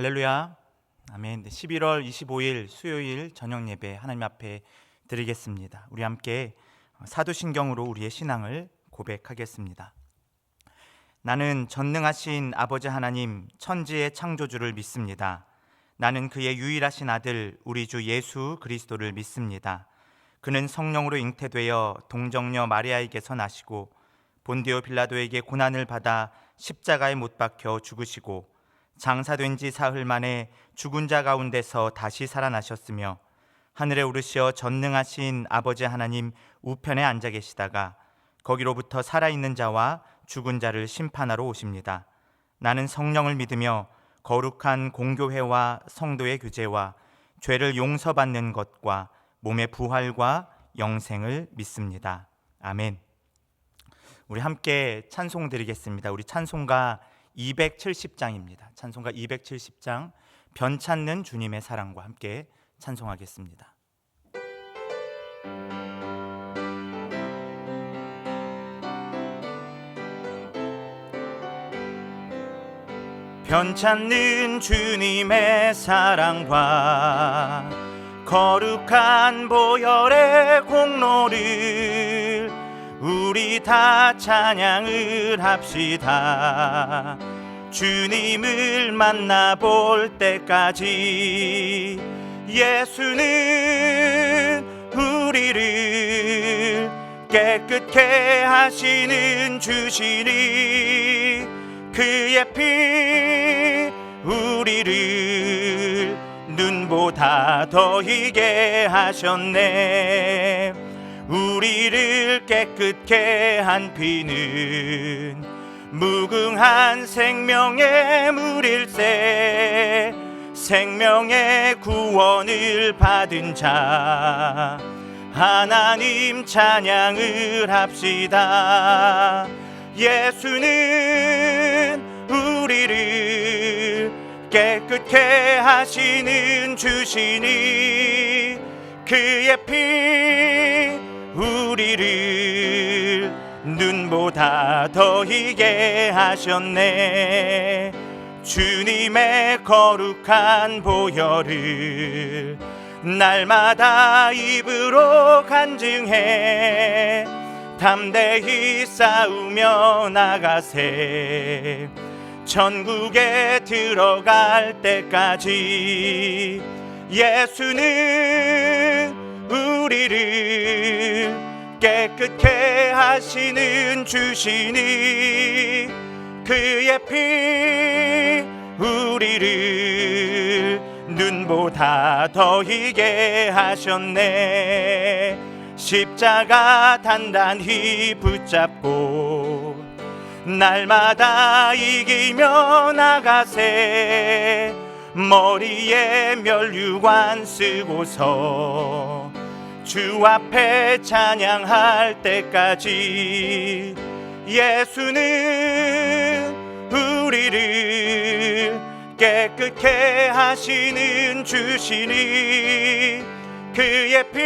할렐루야. 아멘. 11월 25일 수요일 저녁 예배 하나님 앞에 드리겠습니다. 우리 함께 사도신경으로 우리의 신앙을 고백하겠습니다. 나는 전능하신 아버지 하나님 천지의 창조주를 믿습니다. 나는 그의 유일하신 아들 우리 주 예수 그리스도를 믿습니다. 그는 성령으로 잉태되어 동정녀 마리아에게서 나시고 본디오 빌라도에게 고난을 받아 십자가에 못 박혀 죽으시고 장사된 지 사흘 만에 죽은 자 가운데서 다시 살아나셨으며 하늘에 오르시어 전능하신 아버지 하나님 우편에 앉아 계시다가 거기로부터 살아있는 자와 죽은 자를 심판하러 오십니다. 나는 성령을 믿으며 거룩한 공교회와 성도의 규제와 죄를 용서받는 것과 몸의 부활과 영생을 믿습니다. 아멘. 우리 함께 찬송 드리겠습니다. 우리 찬송가 270장입니다. 찬송가 270장 변찮는 주님의 사랑과 함께 찬송하겠습니다. 변찮는 주님의 사랑과 거룩한 보혈의 공로를 우리 다 찬양을 합시다. 주님을 만나볼 때까지 예수는 우리를 깨끗게 하시는 주시니 그의 피 우리를 눈보다 더 희게 하셨네. 우리를 깨끗게 한 피는 무궁한 생명의 물일세. 생명의 구원을 받은 자 하나님 찬양을 합시다. 예수는 우리를 깨끗게 하시는 주시니 그의 피 우리를 눈보다 더 희게 하셨네. 주님의 거룩한 보혈을 날마다 입으로 간증해 담대히 싸우며 나가세. 천국에 들어갈 때까지 예수는 우리를 깨끗게 하시는 주시니 그의 피 우리를 눈보다 더 희게 하셨네. 십자가 단단히 붙잡고 날마다 이기며 나가세. 머리에 면류관 쓰고서 주 앞에 찬양할 때까지 예수는 우리를 깨끗게 하시는 주시니 그의 피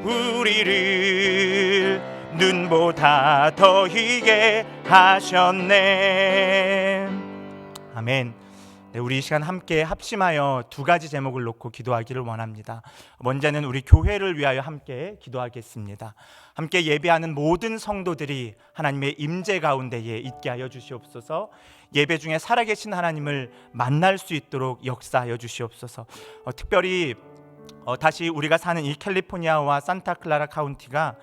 우리를 눈보다 더 희게 하셨네. 아멘. 네, 우리 이 시간 함께 합심하여 두 가지 제목을 놓고 기도하기를 원합니다. 먼저는 우리 교회를 위하여 함께 기도하겠습니다. 함께 예배하는 모든 성도들이 하나님의 임재 가운데에 있게 하여 주시옵소서. 예배 중에 살아계신 하나님을 만날 수 있도록 역사하여 주시옵소서. 특별히 다시 우리가 사는 이 캘리포니아와 산타클라라 카운티가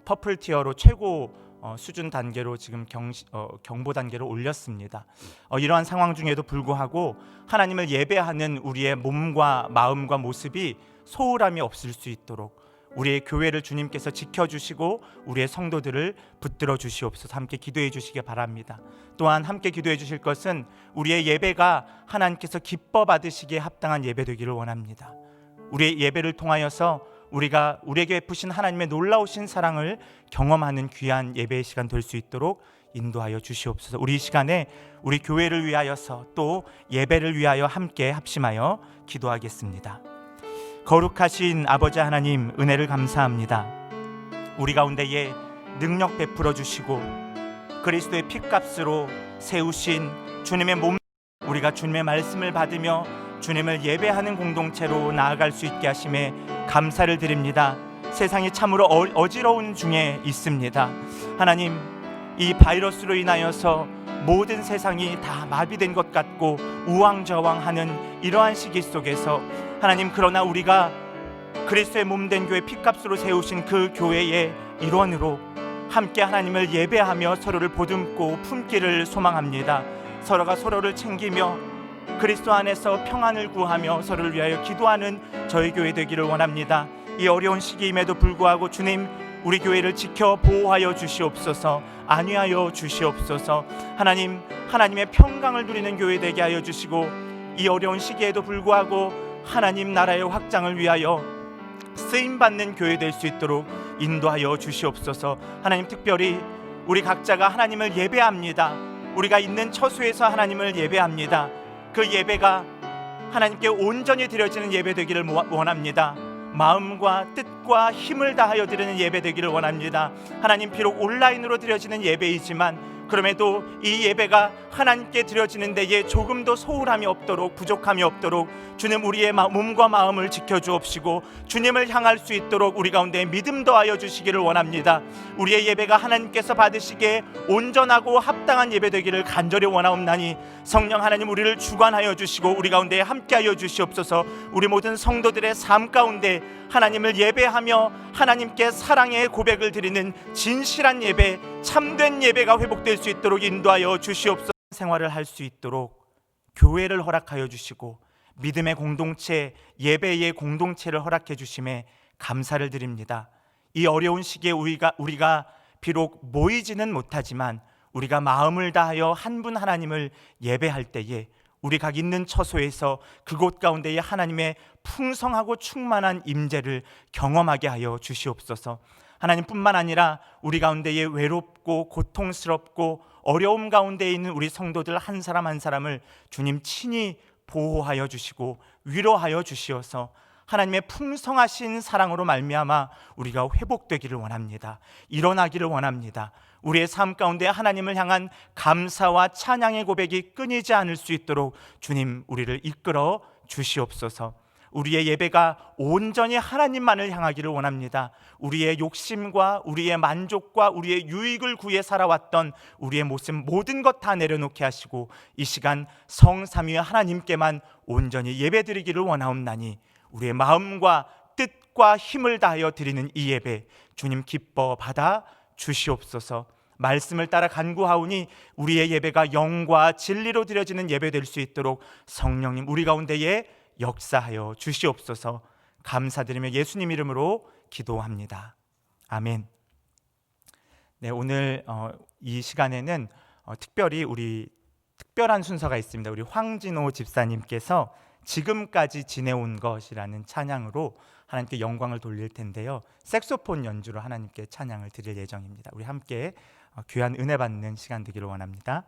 퍼플 티어로 최고 수준 단계로 지금 경보 단계로 올렸습니다. 이러한 상황 중에도 불구하고 하나님을 예배하는 우리의 몸과 마음과 모습이 소홀함이 없을 수 있도록 우리의 교회를 주님께서 지켜주시고 우리의 성도들을 붙들어 주시옵소서. 함께 기도해 주시기 바랍니다. 또한 함께 기도해 주실 것은 우리의 예배가 하나님께서 기뻐 받으시기에 합당한 예배 되기를 원합니다. 우리의 예배를 통하여서 우리가 우리에게 베푸신 하나님의 놀라우신 사랑을 경험하는 귀한 예배의 시간 될 수 있도록 인도하여 주시옵소서. 우리 이 시간에 우리 교회를 위하여서 또 예배를 위하여 함께 합심하여 기도하겠습니다. 거룩하신 아버지 하나님, 은혜를 감사합니다. 우리 가운데에 능력 베풀어 주시고 그리스도의 피값으로 세우신 주님의 몸 우리가 주님의 말씀을 받으며 주님을 예배하는 공동체로 나아갈 수 있게 하심에 감사를 드립니다. 세상이 참으로 어지러운 중에 있습니다. 하나님, 이 바이러스로 인하여서 모든 세상이 다 마비된 것 같고 우왕좌왕하는 이러한 시기 속에서 하나님, 그러나 우리가 그리스도의 몸된 교회 피값으로 세우신 그 교회의 일원으로 함께 하나님을 예배하며 서로를 보듬고 품기를 소망합니다. 서로가 서로를 챙기며 그리스도 안에서 평안을 구하며 서로를 위하여 기도하는 저희 교회 되기를 원합니다. 이 어려운 시기임에도 불구하고 주님, 우리 교회를 지켜 보호하여 주시옵소서. 안위하여 주시옵소서. 하나님, 하나님의 평강을 누리는 교회 되게 하여 주시고, 이 어려운 시기에도 불구하고 하나님 나라의 확장을 위하여 쓰임받는 교회 될 수 있도록 인도하여 주시옵소서. 하나님, 특별히 우리 각자가 하나님을 예배합니다. 우리가 있는 처소에서 하나님을 예배합니다. 그 예배가 하나님께 온전히 드려지는 예배 되기를 원합니다. 마음과 뜻과 힘을 다하여 드리는 예배 되기를 원합니다. 하나님, 비록 온라인으로 드려지는 예배이지만 그럼에도 이 예배가 하나님께 드려지는 데에 조금도 소홀함이 없도록, 부족함이 없도록 주님, 우리의 몸과 마음을 지켜주옵시고 주님을 향할 수 있도록 우리 가운데 믿음 더하여 주시기를 원합니다. 우리의 예배가 하나님께서 받으시기에 온전하고 합당한 예배 되기를 간절히 원하옵나니 성령 하나님, 우리를 주관하여 주시고 우리 가운데 함께하여 주시옵소서. 우리 모든 성도들의 삶 가운데 하나님을 예배하며 하나님께 사랑의 고백을 드리는 진실한 예배, 참된 예배가 회복될 수 있도록 인도하여 주시옵소서. 생활을 할 수 있도록 교회를 허락하여 주시고 믿음의 공동체, 예배의 공동체를 허락해 주심에 감사를 드립니다. 이 어려운 시기에 우리가 비록 모이지는 못하지만 우리가 마음을 다하여 한 분 하나님을 예배할 때에 우리 각 있는 처소에서 그곳 가운데에 하나님의 풍성하고 충만한 임재를 경험하게 하여 주시옵소서. 하나님뿐만 아니라 우리 가운데에 외롭고 고통스럽고 어려움 가운데 있는 우리 성도들 한 사람 한 사람을 주님 친히 보호하여 주시고 위로하여 주시어서 하나님의 풍성하신 사랑으로 말미암아 우리가 회복되기를 원합니다. 일어나기를 원합니다. 우리의 삶 가운데 하나님을 향한 감사와 찬양의 고백이 끊이지 않을 수 있도록 주님, 우리를 이끌어 주시옵소서. 우리의 예배가 온전히 하나님만을 향하기를 원합니다. 우리의 욕심과 우리의 만족과 우리의 유익을 구해 살아왔던 우리의 모습 모든 것 다 내려놓게 하시고 이 시간 성삼위 하나님께만 온전히 예배드리기를 원하옵나니 우리의 마음과 뜻과 힘을 다하여 드리는 이 예배 주님 기뻐 받아 주시옵소서. 말씀을 따라 간구하오니 우리의 예배가 영과 진리로 드려지는 예배 될 수 있도록 성령님 우리 가운데에 역사하여 주시옵소서. 감사드리며 예수님 이름으로 기도합니다. 아멘. 네, 오늘 이 시간에는 특별히 우리 특별한 순서가 있습니다. 우리 황진호 집사님께서 지금까지 지내온 것이라는 찬양으로 하나님께 영광을 돌릴 텐데요. 색소폰 연주로 하나님께 찬양을 드릴 예정입니다. 우리 함께 귀한 은혜 받는 시간 되기를 원합니다.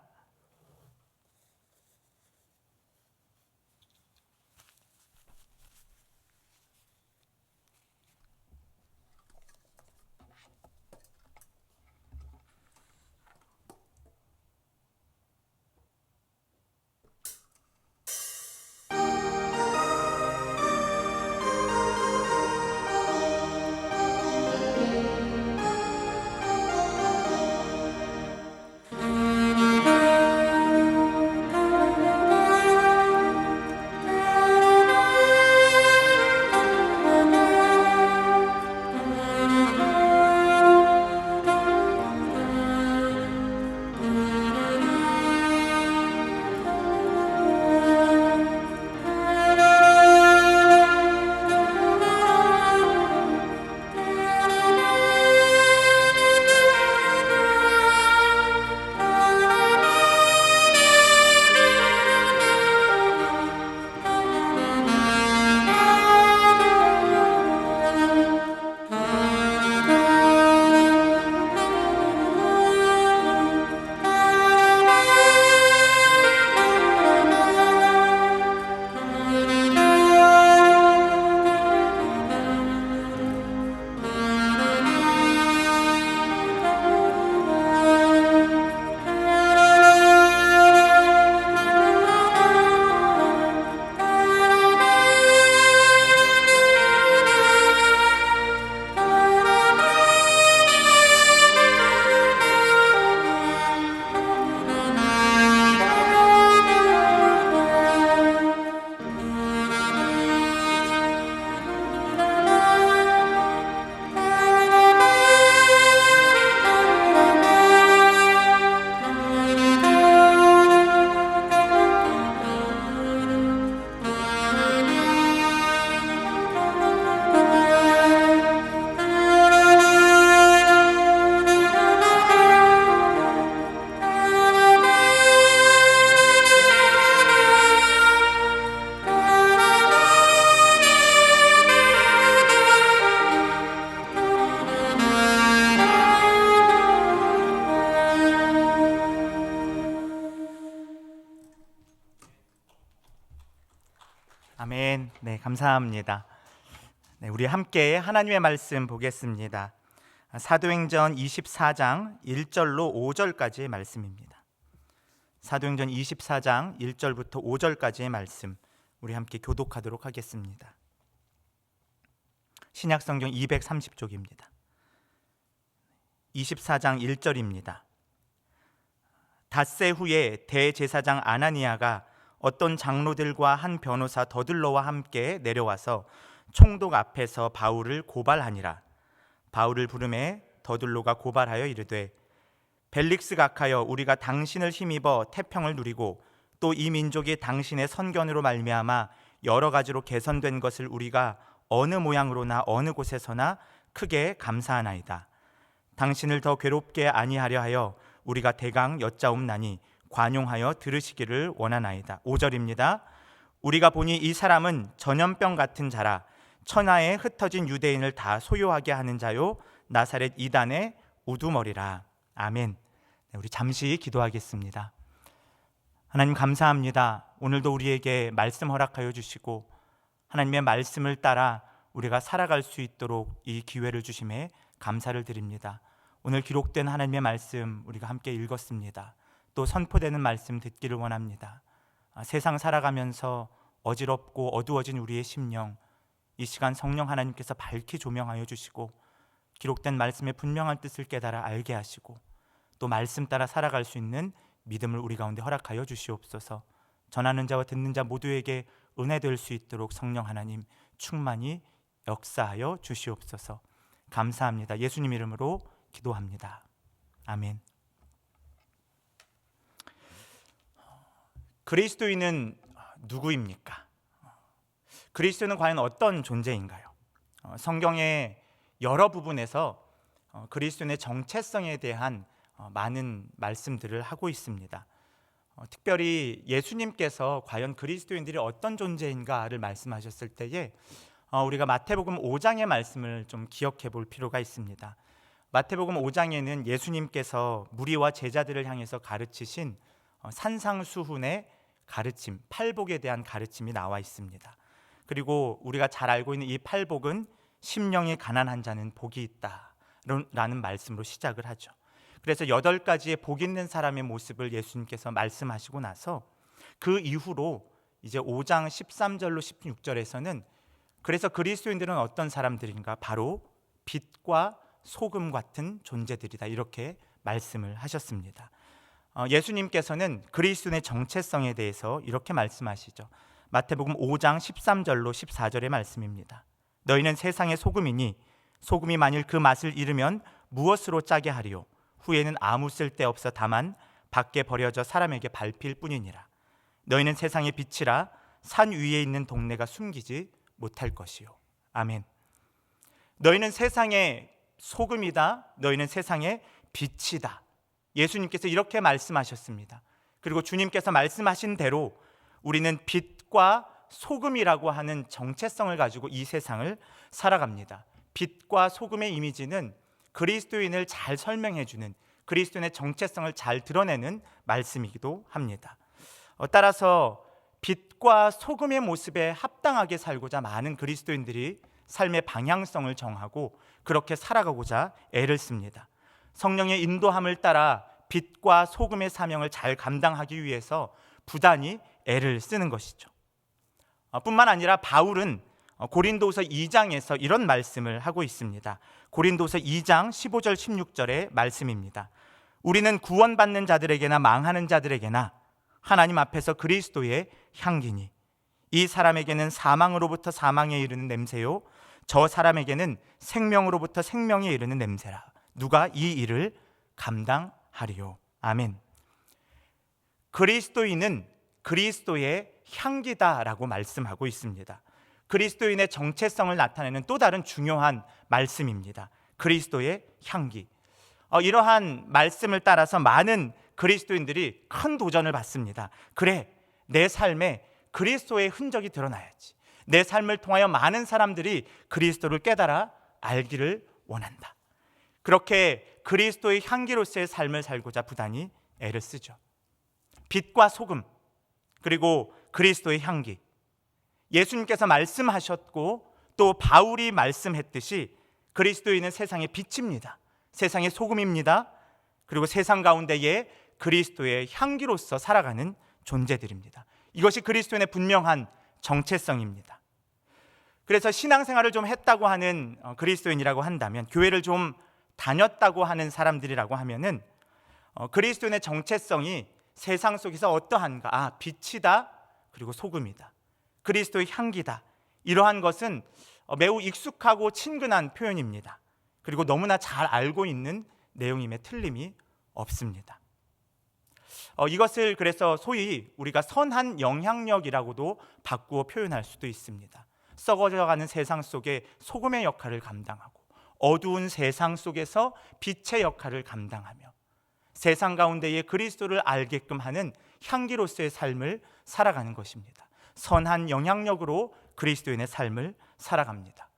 감사합니다. 우리 함께 하나님의 말씀 보겠습니다. 사도행전 24장 1절로 5절까지의 말씀입니다. 사도행전 24장 1절부터 5절까지의 말씀 우리 함께 교독하도록 하겠습니다. 신약성경 230쪽입니다. 24장 1절입니다. 닷새 후에 대제사장 아나니아가 어떤 장로들과 한 변호사 더들로와 함께 내려와서 총독 앞에서 바울을 고발하니라. 바울을 부르매 더들로가 고발하여 이르되 벨릭스 각하여, 우리가 당신을 힘입어 태평을 누리고 또 이 민족이 당신의 선견으로 말미암아 여러 가지로 개선된 것을 우리가 어느 모양으로나 어느 곳에서나 크게 감사하나이다. 당신을 더 괴롭게 아니하려 하여 우리가 대강 여짜옵나니 관용하여 들으시기를 원하나이다. 5절입니다. 우리가 보니 이 사람은 전염병 같은 자라 천하에 흩어진 유대인을 다 소요하게 하는 자요 나사렛 이단의 우두머리라. 아멘. 우리 잠시 기도하겠습니다. 하나님 감사합니다. 오늘도 우리에게 말씀 허락하여 주시고 하나님의 말씀을 따라 우리가 살아갈 수 있도록 이 기회를 주심에 감사를 드립니다. 오늘 기록된 하나님의 말씀 우리가 함께 읽었습니다. 또 선포되는 말씀 듣기를 원합니다. 세상 살아가면서 어지럽고 어두워진 우리의 심령, 이 시간 성령 하나님께서 밝히 조명하여 주시고 기록된 말씀의 분명한 뜻을 깨달아 알게 하시고 또 말씀 따라 살아갈 수 있는 믿음을 우리 가운데 허락하여 주시옵소서. 전하는 자와 듣는 자 모두에게 은혜될 수 있도록 성령 하나님 충만히 역사하여 주시옵소서. 감사합니다. 예수님 이름으로 기도합니다. 아멘. 그리스도인은 누구입니까? 그리스도는 과연 어떤 존재인가요? 성경의 여러 부분에서 그리스도인의 정체성에 대한 많은 말씀들을 하고 있습니다. 특별히 예수님께서 과연 그리스도인들이 어떤 존재인가를 말씀하셨을 때에 우리가 마태복음 5장의 말씀을 좀 기억해 볼 필요가 있습니다. 마태복음 5장에는 예수님께서 무리와 제자들을 향해서 가르치신 산상수훈의 가르침, 팔복에 대한 가르침이 나와 있습니다. 그리고 우리가 잘 알고 있는 이 팔복은 심령이 가난한 자는 복이 있다 라는 말씀으로 시작을 하죠. 그래서 8가지의 복 있는 사람의 모습을 예수님께서 말씀하시고 나서 그 이후로 이제 5장 13절로 16절에서는 그래서 그리스도인들은 어떤 사람들인가? 바로 빛과 소금 같은 존재들이다, 이렇게 말씀을 하셨습니다. 예수님께서는 그리스도인의 정체성에 대해서 이렇게 말씀하시죠. 마태복음 5장 13절로 14절의 말씀입니다. 너희는 세상의 소금이니 소금이 만일 그 맛을 잃으면 무엇으로 짜게 하리요? 후에는 아무 쓸데없어 다만 밖에 버려져 사람에게 밟힐 뿐이니라. 너희는 세상의 빛이라 산 위에 있는 동네가 숨기지 못할 것이요. 아멘. 너희는 세상의 소금이다. 너희는 세상의 빛이다. 예수님께서 이렇게 말씀하셨습니다. 그리고 주님께서 말씀하신 대로 우리는 빛과 소금이라고 하는 정체성을 가지고 이 세상을 살아갑니다. 빛과 소금의 이미지는 그리스도인을 잘 설명해주는, 그리스도인의 정체성을 잘 드러내는 말씀이기도 합니다. 따라서 빛과 소금의 모습에 합당하게 살고자 많은 그리스도인들이 삶의 방향성을 정하고 그렇게 살아가고자 애를 씁니다. 성령의 인도함을 따라 빛과 소금의 사명을 잘 감당하기 위해서 부단히 애를 쓰는 것이죠. 뿐만 아니라 바울은 고린도서 2장에서 이런 말씀을 하고 있습니다. 고린도서 2장 15절 16절의 말씀입니다. 우리는 구원받는 자들에게나 망하는 자들에게나 하나님 앞에서 그리스도의 향기니 이 사람에게는 사망으로부터 사망에 이르는 냄새요 저 사람에게는 생명으로부터 생명에 이르는 냄새라. 누가 이 일을 감당하리요. 아멘. 그리스도인은 그리스도의 향기다라고 말씀하고 있습니다. 그리스도인의 정체성을 나타내는 또 다른 중요한 말씀입니다. 그리스도의 향기. 이러한 말씀을 따라서 많은 그리스도인들이 큰 도전을 받습니다. 그래, 내 삶에 그리스도의 흔적이 드러나야지. 내 삶을 통하여 많은 사람들이 그리스도를 깨달아 알기를 원한다. 그렇게 그리스도의 향기로서의 삶을 살고자 부단히 애를 쓰죠. 빛과 소금, 그리고 그리스도의 향기. 예수님께서 말씀하셨고 또 바울이 말씀했듯이 그리스도인은 세상의 빛입니다. 세상의 소금입니다. 그리고 세상 가운데에 그리스도의 향기로서 살아가는 존재들입니다. 이것이 그리스도인의 분명한 정체성입니다. 그래서 신앙생활을 좀 했다고 하는 그리스도인이라고 한다면, 교회를 좀 다녔다고 하는 사람들이라고 하면은 그리스도인의 정체성이 세상 속에서 어떠한가? 빛이다, 그리고 소금이다, 그리스도의 향기다. 이러한 것은 매우 익숙하고 친근한 표현입니다. 그리고 너무나 잘 알고 있는 내용임에 틀림이 없습니다. 이것을 그래서 소위 우리가 선한 영향력이라고도 바꾸어 표현할 수도 있습니다. 썩어져가는 세상 속에 소금의 역할을 감당하고 어두운 세상 속에서 빛의 역할을 감당하며 세상 가운데에 그리스도를 알게끔 하는 향기로서의 삶을 살아가는 것입니다. 선한 영향력으로 그리스도인의 삶을 살아갑니다.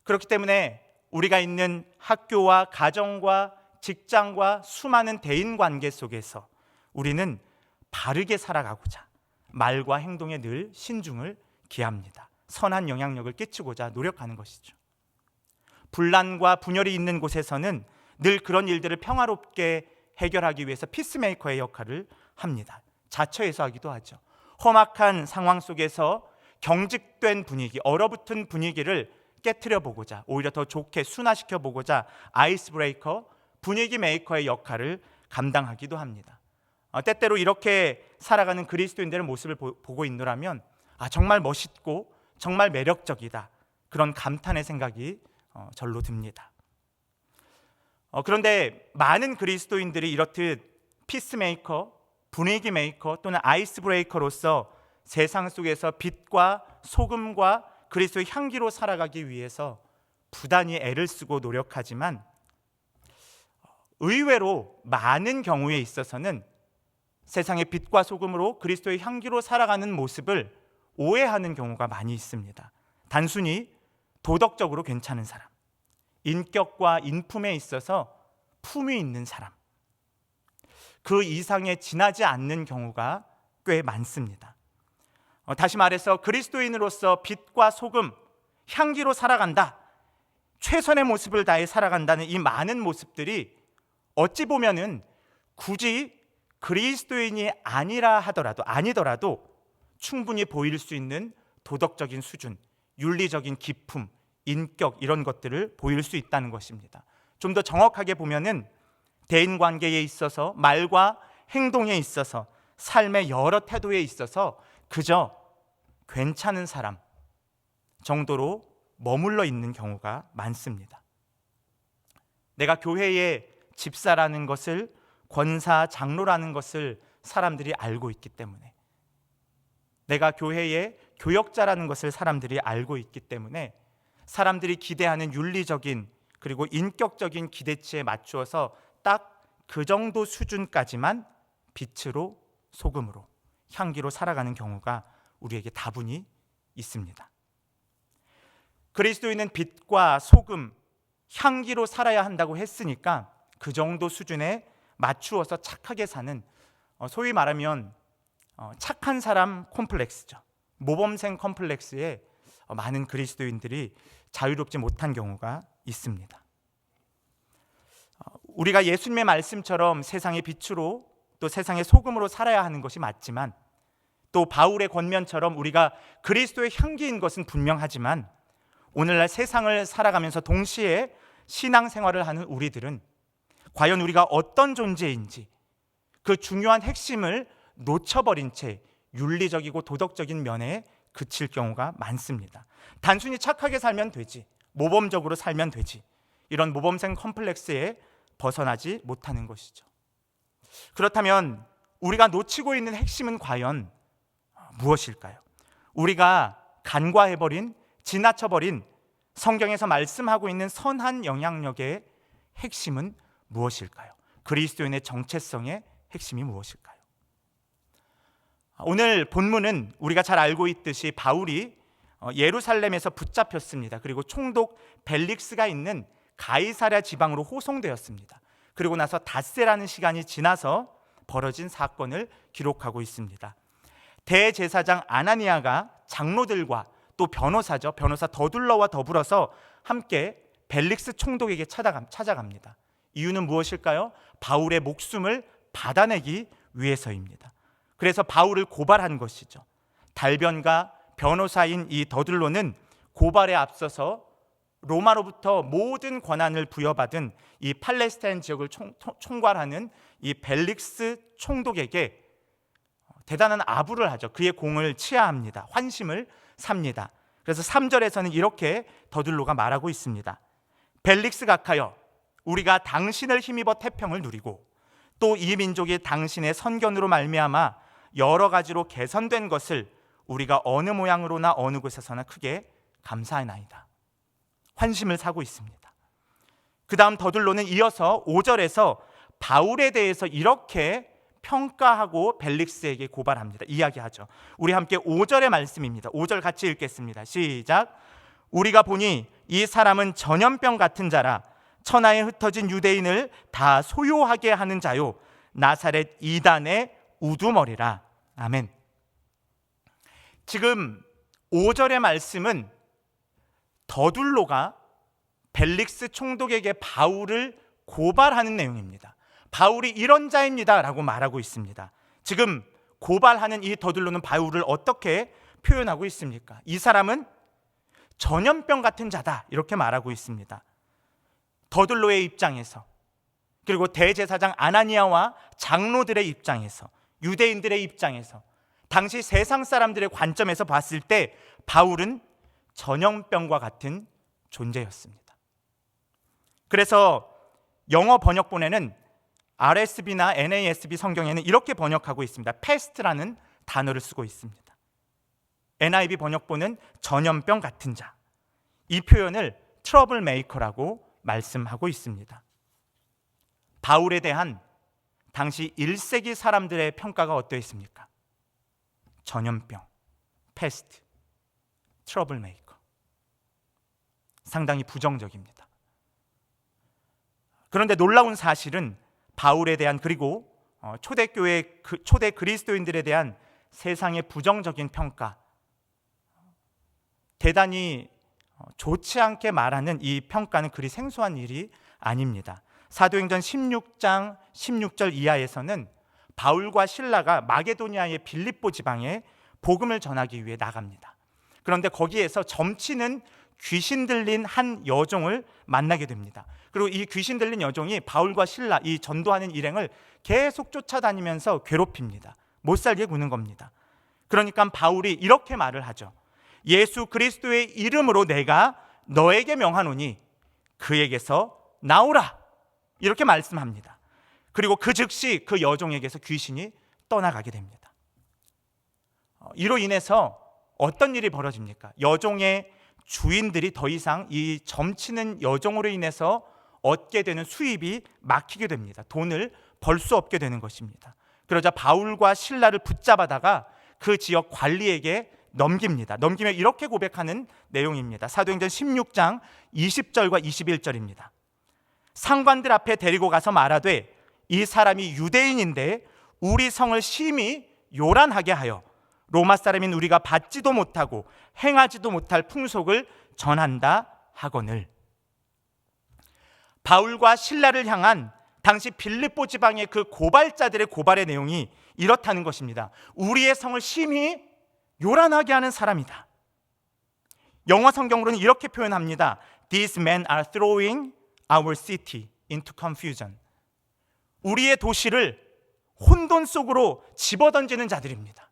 그렇기 때문에 우리가 있는 학교와 가정과 직장과 수많은 대인관계 속에서 우리는 바르게 살아가고자 말과 행동에 늘 신중을 기합니다. 선한 영향력을 끼치고자 노력하는 것이죠. 분란과 분열이 있는 곳에서는 늘 그런 일들을 평화롭게 해결하기 위해서 피스메이커의 역할을 합니다. 자처해서 하기도 하죠. 험악한 상황 속에서 경직된 분위기, 얼어붙은 분위기를 깨트려 보고자, 오히려 더 좋게 순화시켜 보고자 아이스 브레이커, 분위기 메이커의 역할을 감당하기도 합니다. 때때로 이렇게 살아가는 그리스도인들의 모습을 보고 있노라면 정말 멋있고 정말 매력적이다, 그런 감탄의 생각이 절로 듭니다. 그런데 많은 그리스도인들이 이렇듯 피스메이커, 분위기 메이커 또는 아이스 브레이커로서 세상 속에서 빛과 소금과 그리스도의 향기로 살아가기 위해서 부단히 애를 쓰고 노력하지만 의외로 많은 경우에 있어서는 세상의 빛과 소금으로 그리스도의 향기로 살아가는 모습을 오해하는 경우가 많이 있습니다. 단순히 도덕적으로 괜찮은 사람, 인격과 인품에 있어서 품위 있는 사람, 그 이상에 지나지 않는 경우가 꽤 많습니다. 다시 말해서 그리스도인으로서 빛과 소금, 향기로 살아간다, 최선의 모습을 다해 살아간다는 이 많은 모습들이 어찌 보면은 굳이 그리스도인이 아니더라도 충분히 보일 수 있는 도덕적인 수준, 윤리적인 기품, 인격, 이런 것들을 보일 수 있다는 것입니다. 좀 더 정확하게 보면은 대인관계에 있어서, 말과 행동에 있어서, 삶의 여러 태도에 있어서 그저 괜찮은 사람 정도로 머물러 있는 경우가 많습니다. 내가 교회의 집사라는 것을, 권사, 장로라는 것을 사람들이 알고 있기 때문에, 내가 교회의 교역자라는 것을 사람들이 알고 있기 때문에 사람들이 기대하는 윤리적인 그리고 인격적인 기대치에 맞추어서 딱 그 정도 수준까지만 빛으로, 소금으로, 향기로 살아가는 경우가 우리에게 다분히 있습니다. 그리스도인은 빛과 소금, 향기로 살아야 한다고 했으니까 그 정도 수준에 맞추어서 착하게 사는, 소위 말하면 착한 사람 콤플렉스죠. 모범생 컴플렉스에 많은 그리스도인들이 자유롭지 못한 경우가 있습니다. 우리가 예수님의 말씀처럼 세상의 빛으로 또 세상의 소금으로 살아야 하는 것이 맞지만, 또 바울의 권면처럼 우리가 그리스도의 향기인 것은 분명하지만, 오늘날 세상을 살아가면서 동시에 신앙생활을 하는 우리들은 과연 우리가 어떤 존재인지 그 중요한 핵심을 놓쳐버린 채 윤리적이고 도덕적인 면에 그칠 경우가 많습니다. 단순히 착하게 살면 되지, 모범적으로 살면 되지, 이런 모범생 컴플렉스에 벗어나지 못하는 것이죠. 그렇다면 우리가 놓치고 있는 핵심은 과연 무엇일까요? 우리가 간과해버린, 지나쳐버린 성경에서 말씀하고 있는 선한 영향력의 핵심은 무엇일까요? 그리스도인의 정체성의 핵심이 무엇일까요? 오늘 본문은 우리가 잘 알고 있듯이 바울이 예루살렘에서 붙잡혔습니다. 그리고 총독 벨릭스가 있는 가이사랴 지방으로 호송되었습니다. 그리고 나서 닷새라는 시간이 지나서 벌어진 사건을 기록하고 있습니다. 대제사장 아나니아가 장로들과 또 변호사 더둘러와 더불어서 함께 벨릭스 총독에게 찾아갑니다. 이유는 무엇일까요? 바울의 목숨을 받아내기 위해서입니다. 그래서 바울을 고발한 것이죠. 달변가 변호사인 이 더둘로는 고발에 앞서서 로마로부터 모든 권한을 부여받은 이 팔레스타인 지역을 총괄하는 이 벨릭스 총독에게 대단한 아부를 하죠. 그의 공을 치하합니다. 환심을 삽니다. 그래서 3절에서는 이렇게 더둘로가 말하고 있습니다. 벨릭스 각하여, 우리가 당신을 힘입어 태평을 누리고 또 이 민족이 당신의 선견으로 말미암아 여러 가지로 개선된 것을 우리가 어느 모양으로나 어느 곳에서나 크게 감사하나이다. 환심을 사고 있습니다. 그 다음 더둘로는 이어서 5절에서 바울에 대해서 이렇게 평가하고 벨릭스에게 고발합니다. 이야기하죠. 우리 함께 5절의 말씀입니다. 5절 같이 읽겠습니다. 시작. 우리가 보니 이 사람은 전염병 같은 자라 천하에 흩어진 유대인을 다 소요하게 하는 자요 나사렛 이단의 우두머리라. 아멘. 지금 5절의 말씀은 더둘로가 벨릭스 총독에게 바울을 고발하는 내용입니다. 바울이 이런 자입니다 라고 말하고 있습니다. 지금 고발하는 이 더둘로는 바울을 어떻게 표현하고 있습니까? 이 사람은 전염병 같은 자다 이렇게 말하고 있습니다. 더둘로의 입장에서, 그리고 대제사장 아나니아와 장로들의 입장에서, 유대인들의 입장에서, 당시 세상 사람들의 관점에서 봤을 때 바울은 전염병과 같은 존재였습니다. 그래서 영어 번역본에는 RSV나 NASB 성경에는 이렇게 번역하고 있습니다. 패스트라는 단어를 쓰고 있습니다. NIV 번역본은 전염병 같은 자, 이 표현을 트러블 메이커라고 말씀하고 있습니다. 바울에 대한 당시 1세기 사람들의 평가가 어떠했습니까? 전염병, 패스트, 트러블 메이커. 상당히 부정적입니다. 그런데 놀라운 사실은 바울에 대한, 그리고 초대교회 초대 그리스도인들에 대한 세상의 부정적인 평가, 대단히 좋지 않게 말하는 이 평가는 그리 생소한 일이 아닙니다. 사도행전 16장 16절 이하에서는 바울과 실라가 마게도니아의 빌립보 지방에 복음을 전하기 위해 나갑니다. 그런데 거기에서 점치는 귀신 들린 한 여종을 만나게 됩니다. 그리고 이 귀신 들린 여종이 바울과 실라, 이 전도하는 일행을 계속 쫓아다니면서 괴롭힙니다. 못 살게 구는 겁니다. 그러니까 바울이 이렇게 말을 하죠. 예수 그리스도의 이름으로 내가 너에게 명하노니 그에게서 나오라, 이렇게 말씀합니다. 그리고 그 즉시 그 여종에게서 귀신이 떠나가게 됩니다. 이로 인해서 어떤 일이 벌어집니까? 여종의 주인들이 더 이상 이 점치는 여종으로 인해서 얻게 되는 수입이 막히게 됩니다. 돈을 벌 수 없게 되는 것입니다. 그러자 바울과 실라를 붙잡아다가 그 지역 관리에게 넘깁니다. 넘기며 이렇게 고백하는 내용입니다. 사도행전 16장 20절과 21절입니다. 상관들 앞에 데리고 가서 말하되 이 사람이 유대인인데 우리 성을 심히 요란하게 하여 로마 사람인 우리가 받지도 못하고 행하지도 못할 풍속을 전한다 하거늘. 바울과 실라를 향한 당시 빌립보 지방의 그 고발자들의 고발의 내용이 이렇다는 것입니다. 우리의 성을 심히 요란하게 하는 사람이다. 영어 성경으로는 이렇게 표현합니다. These men are throwing our city into confusion. 우리의 도시를 혼돈 속으로 집어던지는 자들입니다.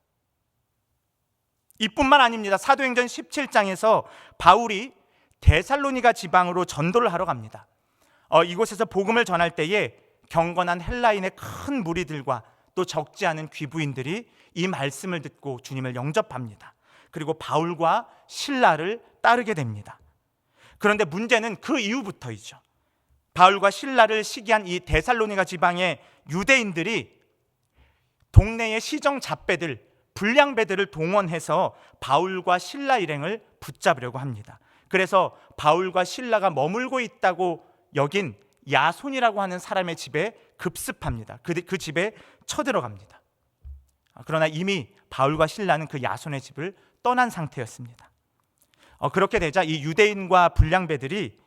이뿐만 아닙니다. 사도행전 17장에서 바울이 데살로니가 지방으로 전도를 하러 갑니다. 이곳에서 복음을 전할 때에 경건한 헬라인의 큰 무리들과 또 적지 않은 귀부인들이 이 말씀을 듣고 주님을 영접합니다. 그리고 바울과 실라를 따르게 됩니다. 그런데 문제는 그 이후부터이죠. 바울과 실라를 시기한 이 데살로니가 지방의 유대인들이 동네의 시정 잡배들, 불량배들을 동원해서 바울과 실라 일행을 붙잡으려고 합니다. 그래서 바울과 실라가 머물고 있다고 여긴 야손이라고 하는 사람의 집에 급습합니다. 그 집에 쳐들어갑니다. 그러나 이미 바울과 실라는 그 야손의 집을 떠난 상태였습니다. 그렇게 되자 이 유대인과 불량배들이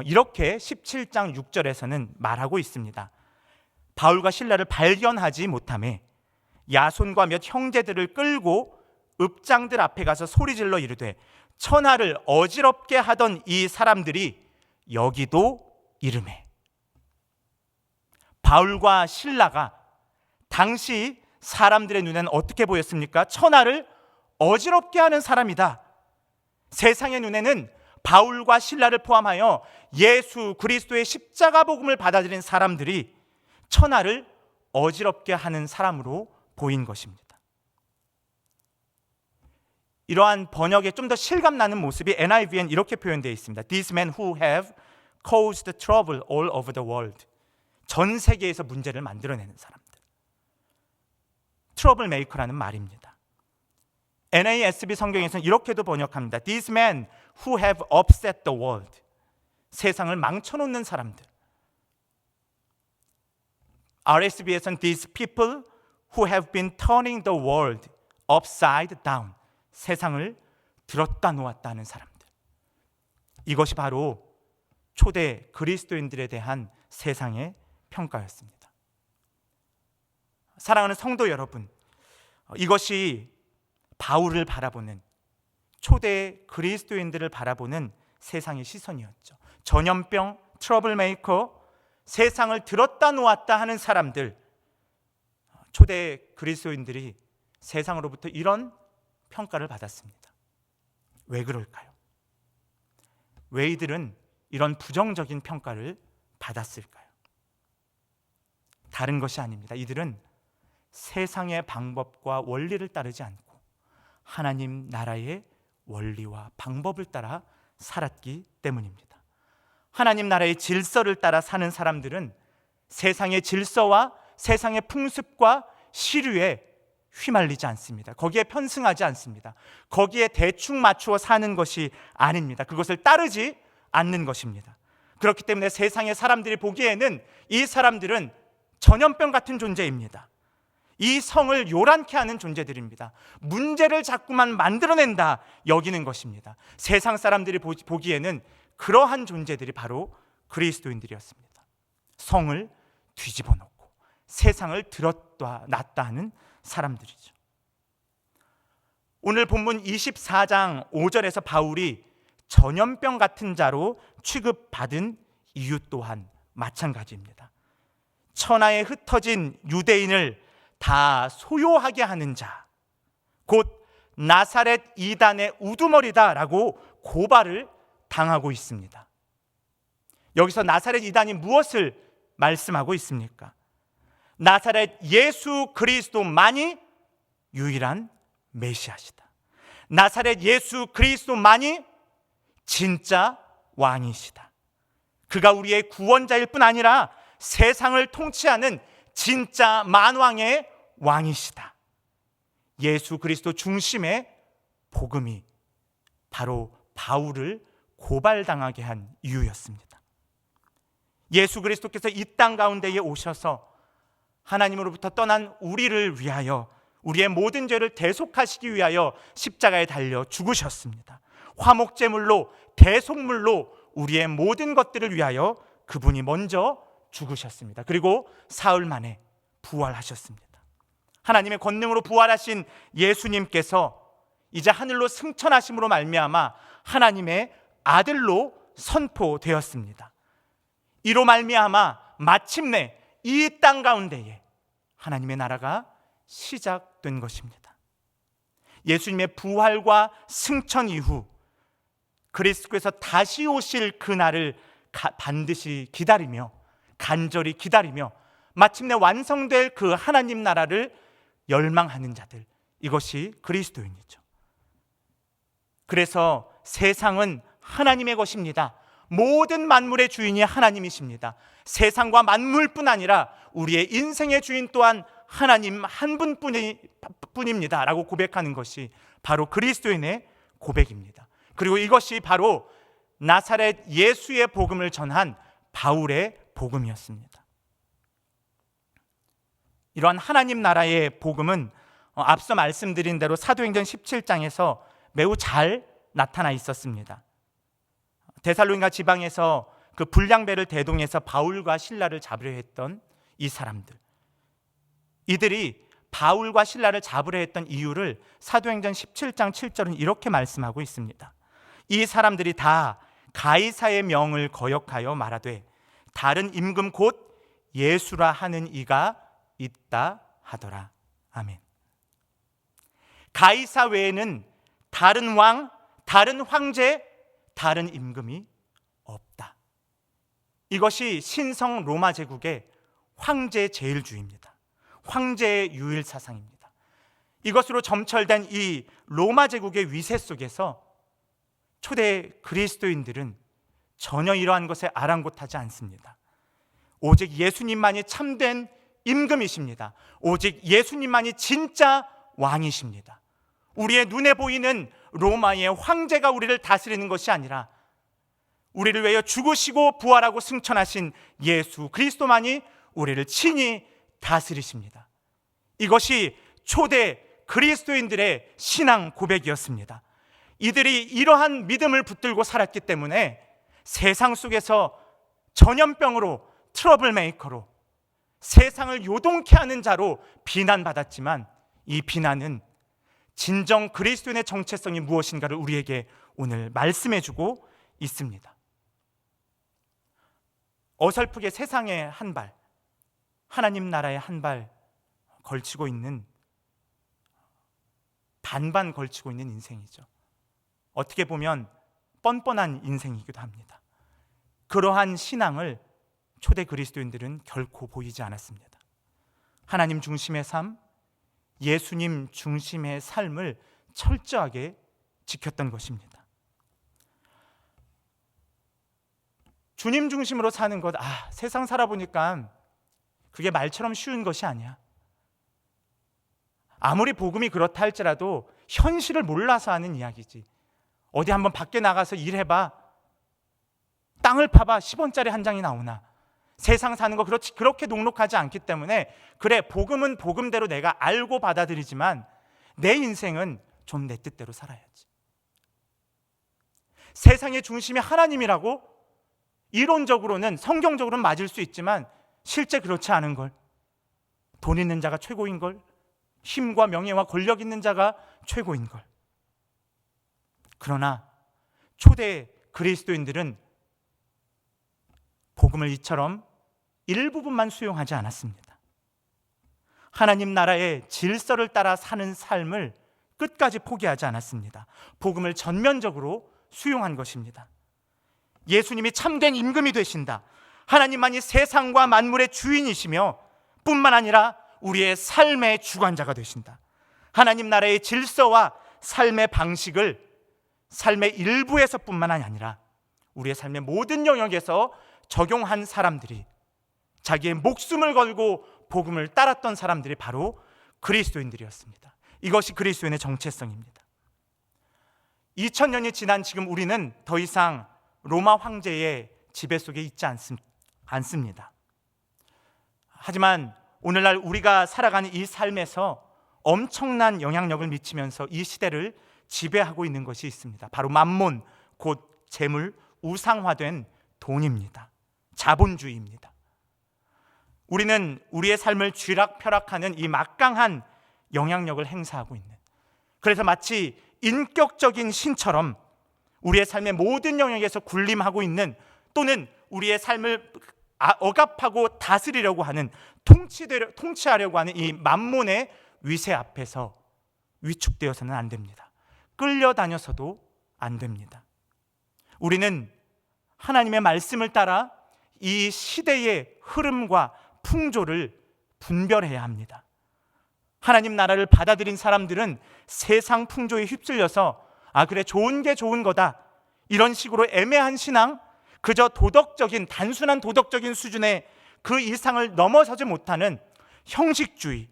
이렇게 17장 6절에서는 말하고 있습니다. 바울과 실라를 발견하지 못하매 야손과 몇 형제들을 끌고 읍장들 앞에 가서 소리질러 이르되 천하를 어지럽게 하던 이 사람들이 여기도 이르매. 바울과 실라가 당시 사람들의 눈에는 어떻게 보였습니까? 천하를 어지럽게 하는 사람이다. 세상의 눈에는 바울과 실라를 포함하여 예수 그리스도의 십자가 복음을 받아들인 사람들이 천하를 어지럽게 하는 사람으로 보인 것입니다. 이러한 번역에 좀 더 실감나는 모습이 NIV엔 이렇게 표현되어 있습니다. These men who have caused trouble all over the world. 전 세계에서 문제를 만들어내는 사람들. 트러블 메이커라는 말입니다. NASB 성경에서는 이렇게도 번역합니다. These men who have upset the world. 세상을 망쳐놓는 사람들. RSV에서는 These people who have been turning the world upside down. 세상을 들었다 놓았다 하는 사람들. 이것이 바로 초대 그리스도인들에 대한 세상의 평가였습니다. 사랑하는 성도 여러분, 이것이 바울을 바라보는 초대 그리스도인들을 바라보는 세상의 시선이었죠. 전염병, 트러블 메이커, 세상을 들었다 놓았다 하는 사람들, 초대 그리스도인들이 세상으로부터 이런 평가를 받았습니다. 왜 그럴까요? 왜 이들은 이런 부정적인 평가를 받았을까요? 다른 것이 아닙니다. 이들은 세상의 방법과 원리를 따르지 않고 하나님 나라의 원리와 방법을 따라 살았기 때문입니다. 하나님 나라의 질서를 따라 사는 사람들은 세상의 질서와 세상의 풍습과 시류에 휘말리지 않습니다. 거기에 편승하지 않습니다. 거기에 대충 맞추어 사는 것이 아닙니다. 그것을 따르지 않는 것입니다. 그렇기 때문에 세상의 사람들이 보기에는 이 사람들은 전염병 같은 존재입니다. 이 성을 요란케 하는 존재들입니다. 문제를 자꾸만 만들어낸다 여기는 것입니다. 세상 사람들이 보기에는 그러한 존재들이 바로 그리스도인들이었습니다. 성을 뒤집어 놓고 세상을 들었다 놨다 하는 사람들이죠. 오늘 본문 24장 5절에서 바울이 전염병 같은 자로 취급받은 이유 또한 마찬가지입니다. 천하에 흩어진 유대인을 다 소요하게 하는 자, 곧 나사렛 이단의 우두머리다라고 고발을 당하고 있습니다. 여기서 나사렛 이단이 무엇을 말씀하고 있습니까? 나사렛 예수 그리스도만이 유일한 메시아시다. 나사렛 예수 그리스도만이 진짜 왕이시다. 그가 우리의 구원자일 뿐 아니라 세상을 통치하는 진짜 만왕의 왕이시다. 예수 그리스도 중심의 복음이 바로 바울을 고발당하게 한 이유였습니다. 예수 그리스도께서 이 땅 가운데에 오셔서 하나님으로부터 떠난 우리를 위하여 우리의 모든 죄를 대속하시기 위하여 십자가에 달려 죽으셨습니다. 화목제물로 대속물로 우리의 모든 것들을 위하여 그분이 먼저 죽으셨습니다. 그리고 사흘 만에 부활하셨습니다. 하나님의 권능으로 부활하신 예수님께서 이제 하늘로 승천하심으로 말미암아 하나님의 아들로 선포되었습니다. 이로 말미암아 마침내 이 땅 가운데에 하나님의 나라가 시작된 것입니다. 예수님의 부활과 승천 이후 그리스도께서 다시 오실 그날을 반드시 기다리며 간절히 기다리며 마침내 완성될 그 하나님 나라를 열망하는 자들, 이것이 그리스도인이죠. 그래서 세상은 하나님의 것입니다. 모든 만물의 주인이 하나님이십니다. 세상과 만물뿐 아니라 우리의 인생의 주인 또한 하나님 한 분뿐입니다 라고 고백하는 것이 바로 그리스도인의 고백입니다. 그리고 이것이 바로 나사렛 예수의 복음을 전한 바울의 복음이었습니다. 이러한 하나님 나라의 복음은 앞서 말씀드린 대로 사도행전 17장에서 매우 잘 나타나 있었습니다. 데살로니가 지방에서 그 불량배를 대동해서 바울과 실라를 잡으려 했던 이 사람들, 이들이 바울과 실라를 잡으려 했던 이유를 사도행전 17장 7절은 이렇게 말씀하고 있습니다. 이 사람들이 다 가이사의 명을 거역하여 말하되 다른 임금 곧 예수라 하는 이가 있다 하더라. 아멘. 가이사 외에는 다른 왕, 다른 황제, 다른 임금이 없다. 이것이 신성 로마 제국의 황제 제일주의입니다. 황제의 유일 사상입니다. 이것으로 점철된 이 로마 제국의 위세 속에서 초대 그리스도인들은 전혀 이러한 것에 아랑곳하지 않습니다. 오직 예수님만이 참된 임금이십니다. 오직 예수님만이 진짜 왕이십니다. 우리의 눈에 보이는 로마의 황제가 우리를 다스리는 것이 아니라 우리를 위하여 죽으시고 부활하고 승천하신 예수 그리스도만이 우리를 친히 다스리십니다. 이것이 초대 그리스도인들의 신앙 고백이었습니다. 이들이 이러한 믿음을 붙들고 살았기 때문에 세상 속에서 전염병으로, 트러블 메이커로, 세상을 요동케 하는 자로 비난받았지만 이 비난은 진정 그리스도인의 정체성이 무엇인가를 우리에게 오늘 말씀해주고 있습니다. 어설프게 세상에 한 발, 하나님 나라에 한 발 걸치고 있는, 반반 걸치고 있는 인생이죠. 어떻게 보면 뻔뻔한 인생이기도 합니다. 그러한 신앙을 초대 그리스도인들은 결코 보이지 않았습니다. 하나님 중심의 삶, 예수님 중심의 삶을 철저하게 지켰던 것입니다. 주님 중심으로 사는 것, 세상 살아보니까 그게 말처럼 쉬운 것이 아니야. 아무리 복음이 그렇다 할지라도 현실을 몰라서 하는 이야기지. 어디 한번 밖에 나가서 일해봐. 땅을 파봐. 10원짜리 한 장이 나오나. 세상 사는 거 그렇게 녹록하지 않기 때문에 그래, 복음은 복음대로 내가 알고 받아들이지만 내 인생은 좀 내 뜻대로 살아야지. 세상의 중심이 하나님이라고 이론적으로는, 성경적으로는 맞을 수 있지만 실제 그렇지 않은 걸, 돈 있는 자가 최고인 걸, 힘과 명예와 권력 있는 자가 최고인 걸. 그러나 초대 그리스도인들은 복음을 이처럼 일부분만 수용하지 않았습니다. 하나님 나라의 질서를 따라 사는 삶을 끝까지 포기하지 않았습니다. 복음을 전면적으로 수용한 것입니다. 예수님이 참된 임금이 되신다. 하나님만이 세상과 만물의 주인이시며 뿐만 아니라 우리의 삶의 주관자가 되신다. 하나님 나라의 질서와 삶의 방식을 삶의 일부에서뿐만 아니라 우리의 삶의 모든 영역에서 적용한 사람들이, 자기의 목숨을 걸고 복음을 따랐던 사람들이 바로 그리스도인들이었습니다. 이것이 그리스도인의 정체성입니다. 2000년이 지난 지금 우리는 더 이상 로마 황제의 지배 속에 있지 않습니다. 하지만 오늘날 우리가 살아가는 이 삶에서 엄청난 영향력을 미치면서 이 시대를 지배하고 있는 것이 있습니다. 바로 만몬, 곧 재물, 우상화된 돈입니다. 자본주의입니다. 우리는 우리의 삶을 쥐락펴락하는 이 막강한 영향력을 행사하고 있는, 그래서 마치 인격적인 신처럼 우리의 삶의 모든 영역에서 군림하고 있는, 또는 우리의 삶을 억압하고 다스리려고 하는, 통치하려고 하는 이 만몬의 위세 앞에서 위축되어서는 안 됩니다. 끌려다녀서도 안 됩니다. 우리는 하나님의 말씀을 따라 이 시대의 흐름과 풍조를 분별해야 합니다. 하나님 나라를 받아들인 사람들은 세상 풍조에 휩쓸려서 그래, 좋은 게 좋은 거다, 이런 식으로 애매한 신앙, 그저 도덕적인, 단순한 도덕적인 수준의 그 이상을 넘어서지 못하는 형식주의,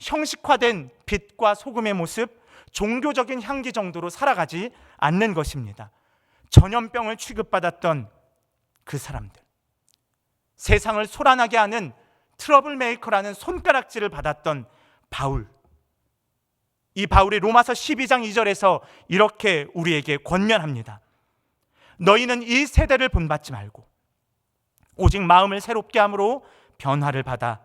형식화된 빛과 소금의 모습, 종교적인 향기 정도로 살아가지 않는 것입니다. 전염병을 취급받았던 그 사람들, 세상을 소란하게 하는 트러블 메이커라는 손가락질을 받았던 바울, 이 바울이 로마서 12장 2절에서 이렇게 우리에게 권면합니다. 너희는 이 세대를 본받지 말고 오직 마음을 새롭게 함으로 변화를 받아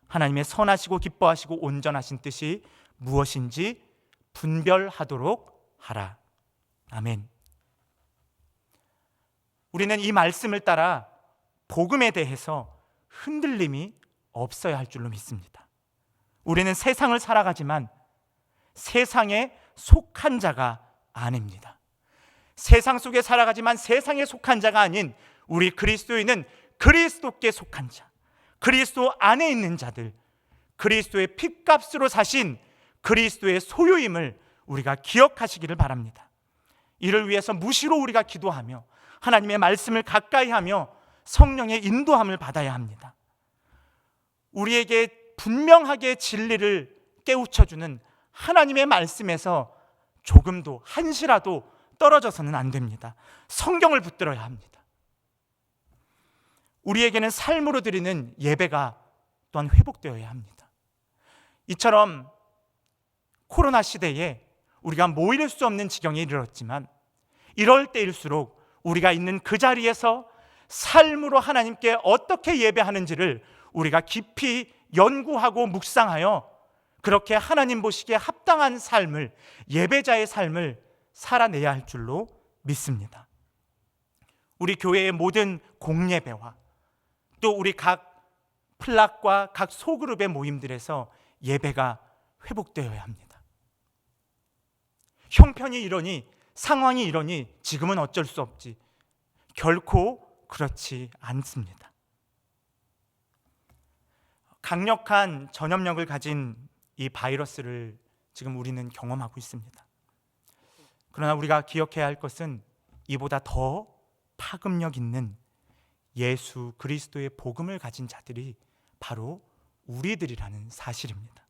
하나님의 선하시고 기뻐하시고 온전하신 뜻이 무엇인지 분별하도록 하라. 아멘. 우리는 이 말씀을 따라 복음에 대해서 흔들림이 없어야 할 줄로 믿습니다. 우리는 세상을 살아가지만 세상에 속한 자가 아닙니다. 세상 속에 살아가지만 세상에 속한 자가 아닌 우리 그리스도인은 그리스도께 속한 자, 그리스도 안에 있는 자들, 그리스도의 핏값으로 사신 그리스도의 소유임을 우리가 기억하시기를 바랍니다. 이를 위해서 무시로 우리가 기도하며 하나님의 말씀을 가까이 하며 성령의 인도함을 받아야 합니다. 우리에게 분명하게 진리를 깨우쳐주는 하나님의 말씀에서 조금도 한시라도 떨어져서는 안 됩니다. 성경을 붙들어야 합니다. 우리에게는 삶으로 드리는 예배가 또한 회복되어야 합니다. 이처럼 코로나 시대에 우리가 모일 수 없는 지경에 이르렀지만 이럴 때일수록 우리가 있는 그 자리에서 삶으로 하나님께 어떻게 예배하는지를 우리가 깊이 연구하고 묵상하여 그렇게 하나님 보시기에 합당한 삶을, 예배자의 삶을 살아내야 할 줄로 믿습니다. 우리 교회의 모든 공예배와 또 우리 각 플락과 각 소그룹의 모임들에서 예배가 회복되어야 합니다. 형편이 이러니, 상황이 이러니 지금은 어쩔 수 없지. 결코 그렇지 않습니다. 강력한 전염력을 가진 이 바이러스를 지금 우리는 경험하고 있습니다. 그러나 우리가 기억해야 할 것은 이보다 더 파급력 있는 예수 그리스도의 복음을 가진 자들이 바로 우리들이라는 사실입니다.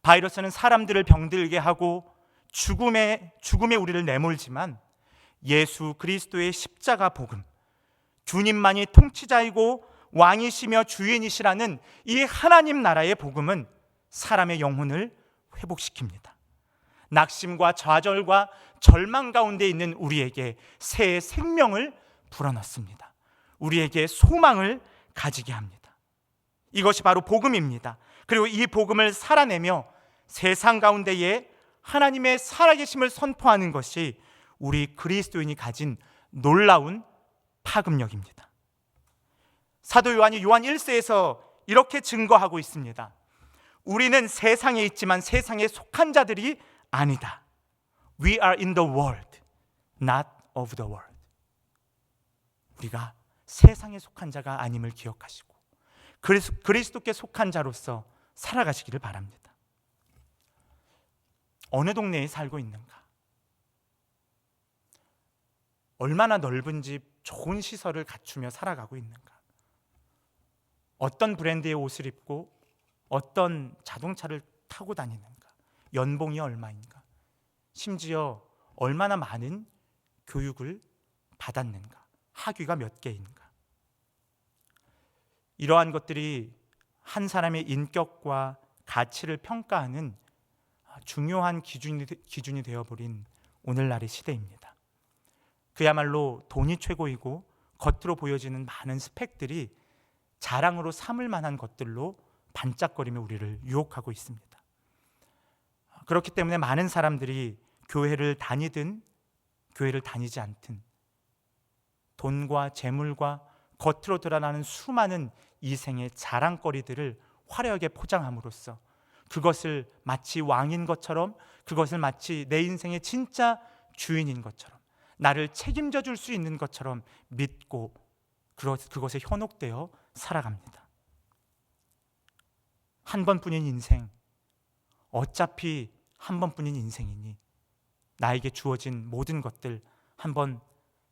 바이러스는 사람들을 병들게 하고 죽음에 우리를 내몰지만 예수 그리스도의 십자가 복음, 주님만이 통치자이고 왕이시며 주인이시라는 이 하나님 나라의 복음은 사람의 영혼을 회복시킵니다. 낙심과 좌절과 절망 가운데 있는 우리에게 새 생명을 불어넣습니다. 우리에게 소망을 가지게 합니다. 이것이 바로 복음입니다. 그리고 이 복음을 살아내며 세상 가운데에 하나님의 살아계심을 선포하는 것이 우리 그리스도인이 가진 놀라운 파급력입니다. 사도 요한이 요한 1서에서 이렇게 증거하고 있습니다. 우리는 세상에 있지만 세상에 속한 자들이 아니다. We are in the world, not of the world. 우리가 세상에 속한 자가 아님을 기억하시고 그리스도께 속한 자로서 살아가시기를 바랍니다. 어느 동네에 살고 있는가? 얼마나 넓은 집, 좋은 시설을 갖추며 살아가고 있는가? 어떤 브랜드의 옷을 입고 어떤 자동차를 타고 다니는가? 연봉이 얼마인가? 심지어 얼마나 많은 교육을 받았는가? 학위가 몇 개인가? 이러한 것들이 한 사람의 인격과 가치를 평가하는 중요한 기준이 되어버린 오늘날의 시대입니다. 그야말로 돈이 최고이고 겉으로 보여지는 많은 스펙들이 자랑으로 삼을 만한 것들로 반짝거리며 우리를 유혹하고 있습니다. 그렇기 때문에 많은 사람들이 교회를 다니든 교회를 다니지 않든 돈과 재물과 겉으로 드러나는 수많은 이생의 자랑거리들을 화려하게 포장함으로써 그것을 마치 왕인 것처럼, 그것을 마치 내 인생의 진짜 주인인 것처럼, 나를 책임져 줄 수 있는 것처럼 믿고 그것에 현혹되어 살아갑니다. 한 번뿐인 인생, 어차피 한 번뿐인 인생이니 나에게 주어진 모든 것들 한번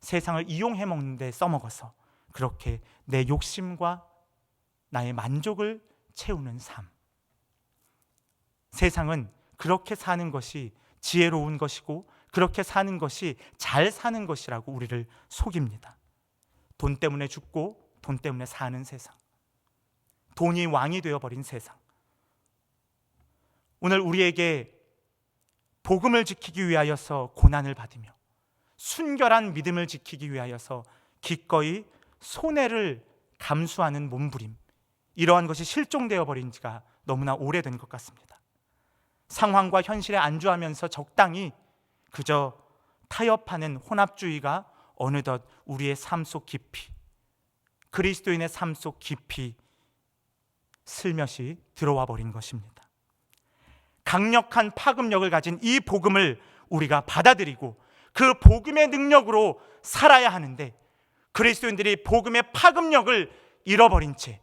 세상을 이용해 먹는 데 써먹어서 그렇게 내 욕심과 나의 만족을 채우는 삶. 세상은 그렇게 사는 것이 지혜로운 것이고 그렇게 사는 것이 잘 사는 것이라고 우리를 속입니다. 돈 때문에 죽고 돈 때문에 사는 세상, 돈이 왕이 되어버린 세상. 오늘 우리에게 복음을 지키기 위하여서 고난을 받으며 순결한 믿음을 지키기 위하여서 기꺼이 손해를 감수하는 몸부림, 이러한 것이 실종되어 버린 지가 너무나 오래된 것 같습니다. 상황과 현실에 안주하면서 적당히 그저 타협하는 혼합주의가 어느덧 우리의 삶 속 깊이, 그리스도인의 삶 속 깊이 슬며시 들어와 버린 것입니다. 강력한 파급력을 가진 이 복음을 우리가 받아들이고 그 복음의 능력으로 살아야 하는데, 그리스도인들이 복음의 파급력을 잃어버린 채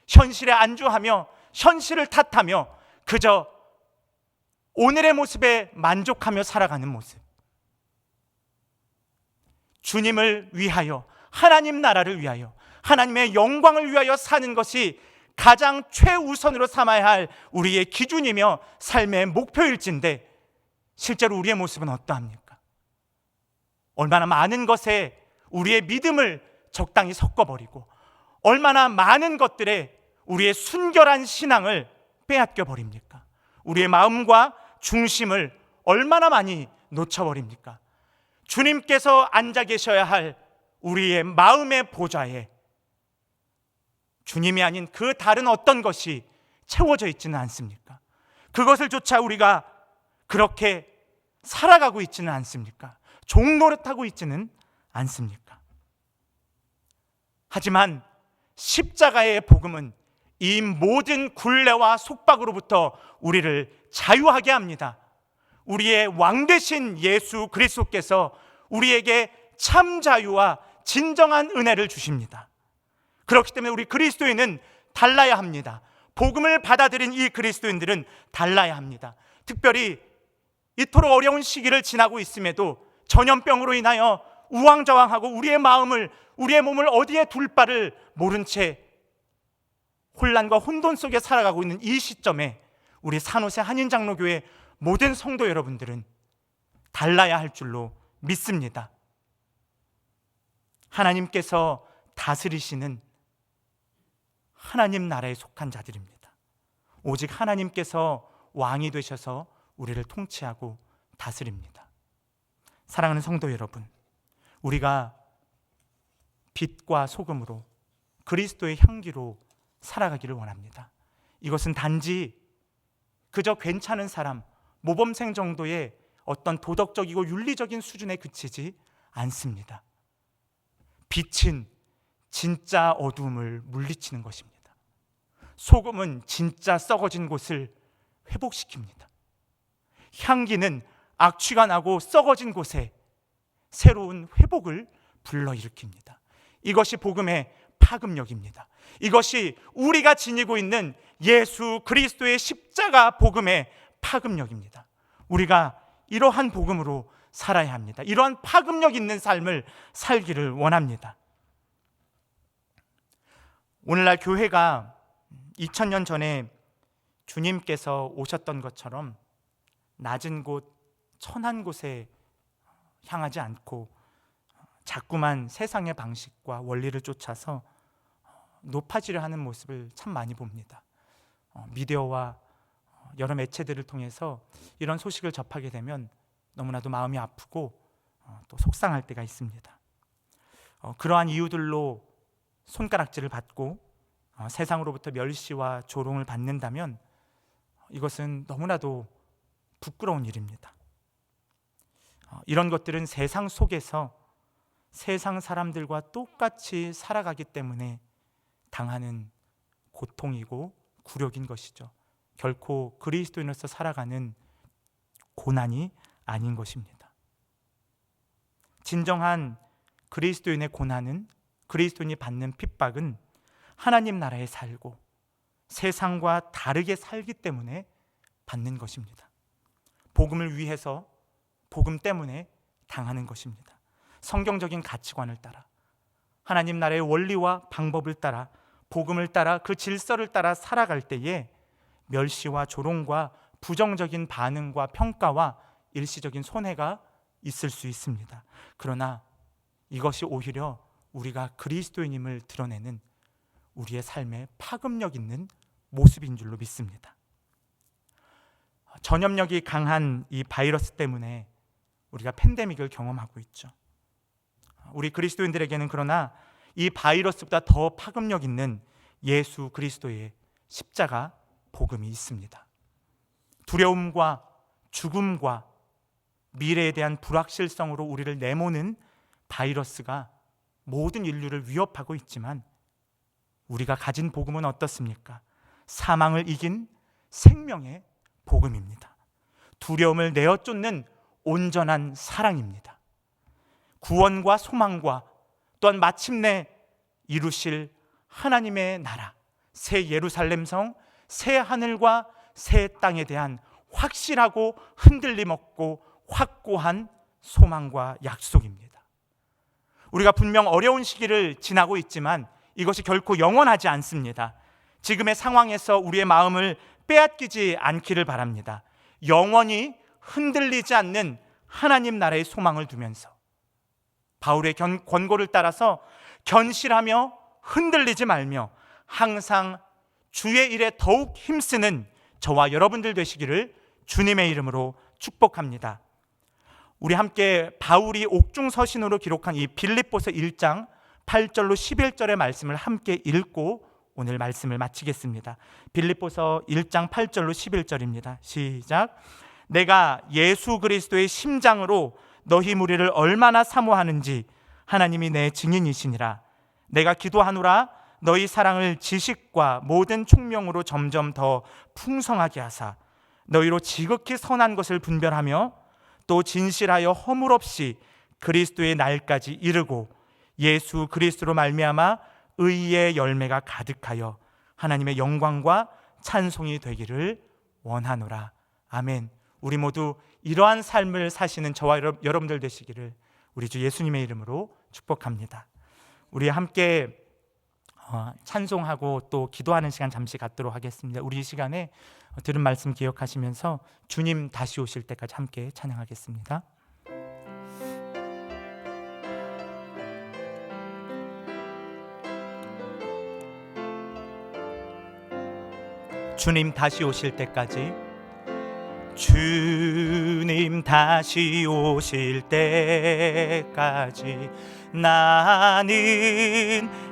현실에 안주하며 현실을 탓하며 그저 오늘의 모습에 만족하며 살아가는 모습, 주님을 위하여, 하나님 나라를 위하여, 하나님의 영광을 위하여 사는 것이 가장 최우선으로 삼아야 할 우리의 기준이며 삶의 목표일진데, 실제로 우리의 모습은 어떠합니까? 얼마나 많은 것에 우리의 믿음을 적당히 섞어버리고 얼마나 많은 것들에 우리의 순결한 신앙을 빼앗겨 버립니까? 우리의 마음과 중심을 얼마나 많이 놓쳐버립니까? 주님께서 앉아 계셔야 할 우리의 마음의 보좌에 주님이 아닌 그 다른 어떤 것이 채워져 있지는 않습니까? 그것을 조차 우리가 그렇게 살아가고 있지는 않습니까? 종노릇하고 있지는 않습니까? 하지만 십자가의 복음은 이 모든 굴레와 속박으로부터 우리를 자유하게 합니다. 우리의 왕 되신 예수 그리스도께서 우리에게 참 자유와 진정한 은혜를 주십니다. 그렇기 때문에 우리 그리스도인은 달라야 합니다. 복음을 받아들인 이 그리스도인들은 달라야 합니다. 특별히 이토록 어려운 시기를 지나고 있음에도 전염병으로 인하여 우왕좌왕하고 우리의 마음을, 우리의 몸을 어디에 둘 바를 모른 채 혼란과 혼돈 속에 살아가고 있는 이 시점에 우리 산호세 한인장로교회 모든 성도 여러분들은 달라야 할 줄로 믿습니다. 하나님께서 다스리시는 하나님 나라에 속한 자들입니다. 오직 하나님께서 왕이 되셔서 우리를 통치하고 다스립니다. 사랑하는 성도 여러분, 우리가 빛과 소금으로 그리스도의 향기로 살아가기를 원합니다. 이것은 단지 그저 괜찮은 사람, 모범생 정도의 어떤 도덕적이고 윤리적인 수준에 그치지 않습니다. 빛은 진짜 어두움을 물리치는 것입니다. 소금은 진짜 썩어진 곳을 회복시킵니다. 향기는 악취가 나고 썩어진 곳에 새로운 회복을 불러일으킵니다. 이것이 복음의 파급력입니다. 이것이 우리가 지니고 있는 예수 그리스도의 십자가 복음의 파급력입니다. 우리가 이러한 복음으로 살아야 합니다. 이러한 파급력 있는 삶을 살기를 원합니다. 오늘날 교회가 2000년 전에 주님께서 오셨던 것처럼 낮은 곳, 천한 곳에 향하지 않고 자꾸만 세상의 방식과 원리를 쫓아서 높아지려 하는 모습을 참 많이 봅니다. 미디어와 여러 매체들을 통해서 이런 소식을 접하게 되면 너무나도 마음이 아프고 또 속상할 때가 있습니다. 그러한 이유들로 손가락질을 받고 세상으로부터 멸시와 조롱을 받는다면 이것은 너무나도 부끄러운 일입니다. 이런 것들은 세상 속에서 세상 사람들과 똑같이 살아가기 때문에 당하는 고통이고 굴욕인 것이죠. 결코 그리스도인으로서 살아가는 고난이 아닌 것입니다. 진정한 그리스도인의 고난은, 그리스도인이 받는 핍박은 하나님 나라에 살고 세상과 다르게 살기 때문에 받는 것입니다. 복음을 위해서, 복음 때문에 당하는 것입니다. 성경적인 가치관을 따라, 하나님 나라의 원리와 방법을 따라, 복음을 따라, 그 질서를 따라 살아갈 때에 멸시와 조롱과 부정적인 반응과 평가와 일시적인 손해가 있을 수 있습니다. 그러나 이것이 오히려 우리가 그리스도인임을 드러내는 우리의 삶의 파급력 있는 모습인 줄로 믿습니다. 전염력이 강한 이 바이러스 때문에 우리가 팬데믹을 경험하고 있죠. 우리 그리스도인들에게는 그러나 이 바이러스보다 더 파급력 있는 예수 그리스도의 십자가 복음이 있습니다. 두려움과 죽음과 미래에 대한 불확실성으로 우리를 내모는 바이러스가 모든 인류를 위협하고 있지만 우리가 가진 복음은 어떻습니까? 사망을 이긴 생명의 복음입니다. 두려움을 내어쫓는 온전한 사랑입니다. 구원과 소망과 또한 마침내 이루실 하나님의 나라, 새 예루살렘 성, 새 하늘과 새 땅에 대한 확실하고 흔들림 없고 확고한 소망과 약속입니다. 우리가 분명 어려운 시기를 지나고 있지만 이것이 결코 영원하지 않습니다. 지금의 상황에서 우리의 마음을 빼앗기지 않기를 바랍니다. 영원히 흔들리지 않는 하나님 나라의 소망을 두면서 바울의 권고를 따라서 견실하며 흔들리지 말며 항상 주의 일에 더욱 힘쓰는 저와 여러분들 되시기를 주님의 이름으로 축복합니다. 우리 함께 바울이 옥중서신으로 기록한 이 빌립보서 1장 8절로 11절의 말씀을 함께 읽고 오늘 말씀을 마치겠습니다. 빌립보서 1장 8절로 11절입니다. 시작. 내가 예수 그리스도의 심장으로 너희 무리를 얼마나 사모하는지 하나님이 내 증인이시니라. 내가 기도하노라 너희 사랑을 지식과 모든 총명으로 점점 더 풍성하게 하사 너희로 지극히 선한 것을 분별하며 또 진실하여 허물 없이 그리스도의 날까지 이르고 예수 그리스도로 말미암아 의의 열매가 가득하여 하나님의 영광과 찬송이 되기를 원하노라. 아멘. 우리 모두 이러한 삶을 사시는 저와 여러분들 되시기를 우리 주 예수님의 이름으로 축복합니다. 우리 함께 찬송하고 또 기도하는 시간 잠시 갖도록 하겠습니다. 우리 이 시간에 들은 말씀 기억하시면서 주님 다시 오실 때까지 함께 찬양하겠습니다. 주님 다시 오실 때까지, 주님 다시 오실 때까지 나는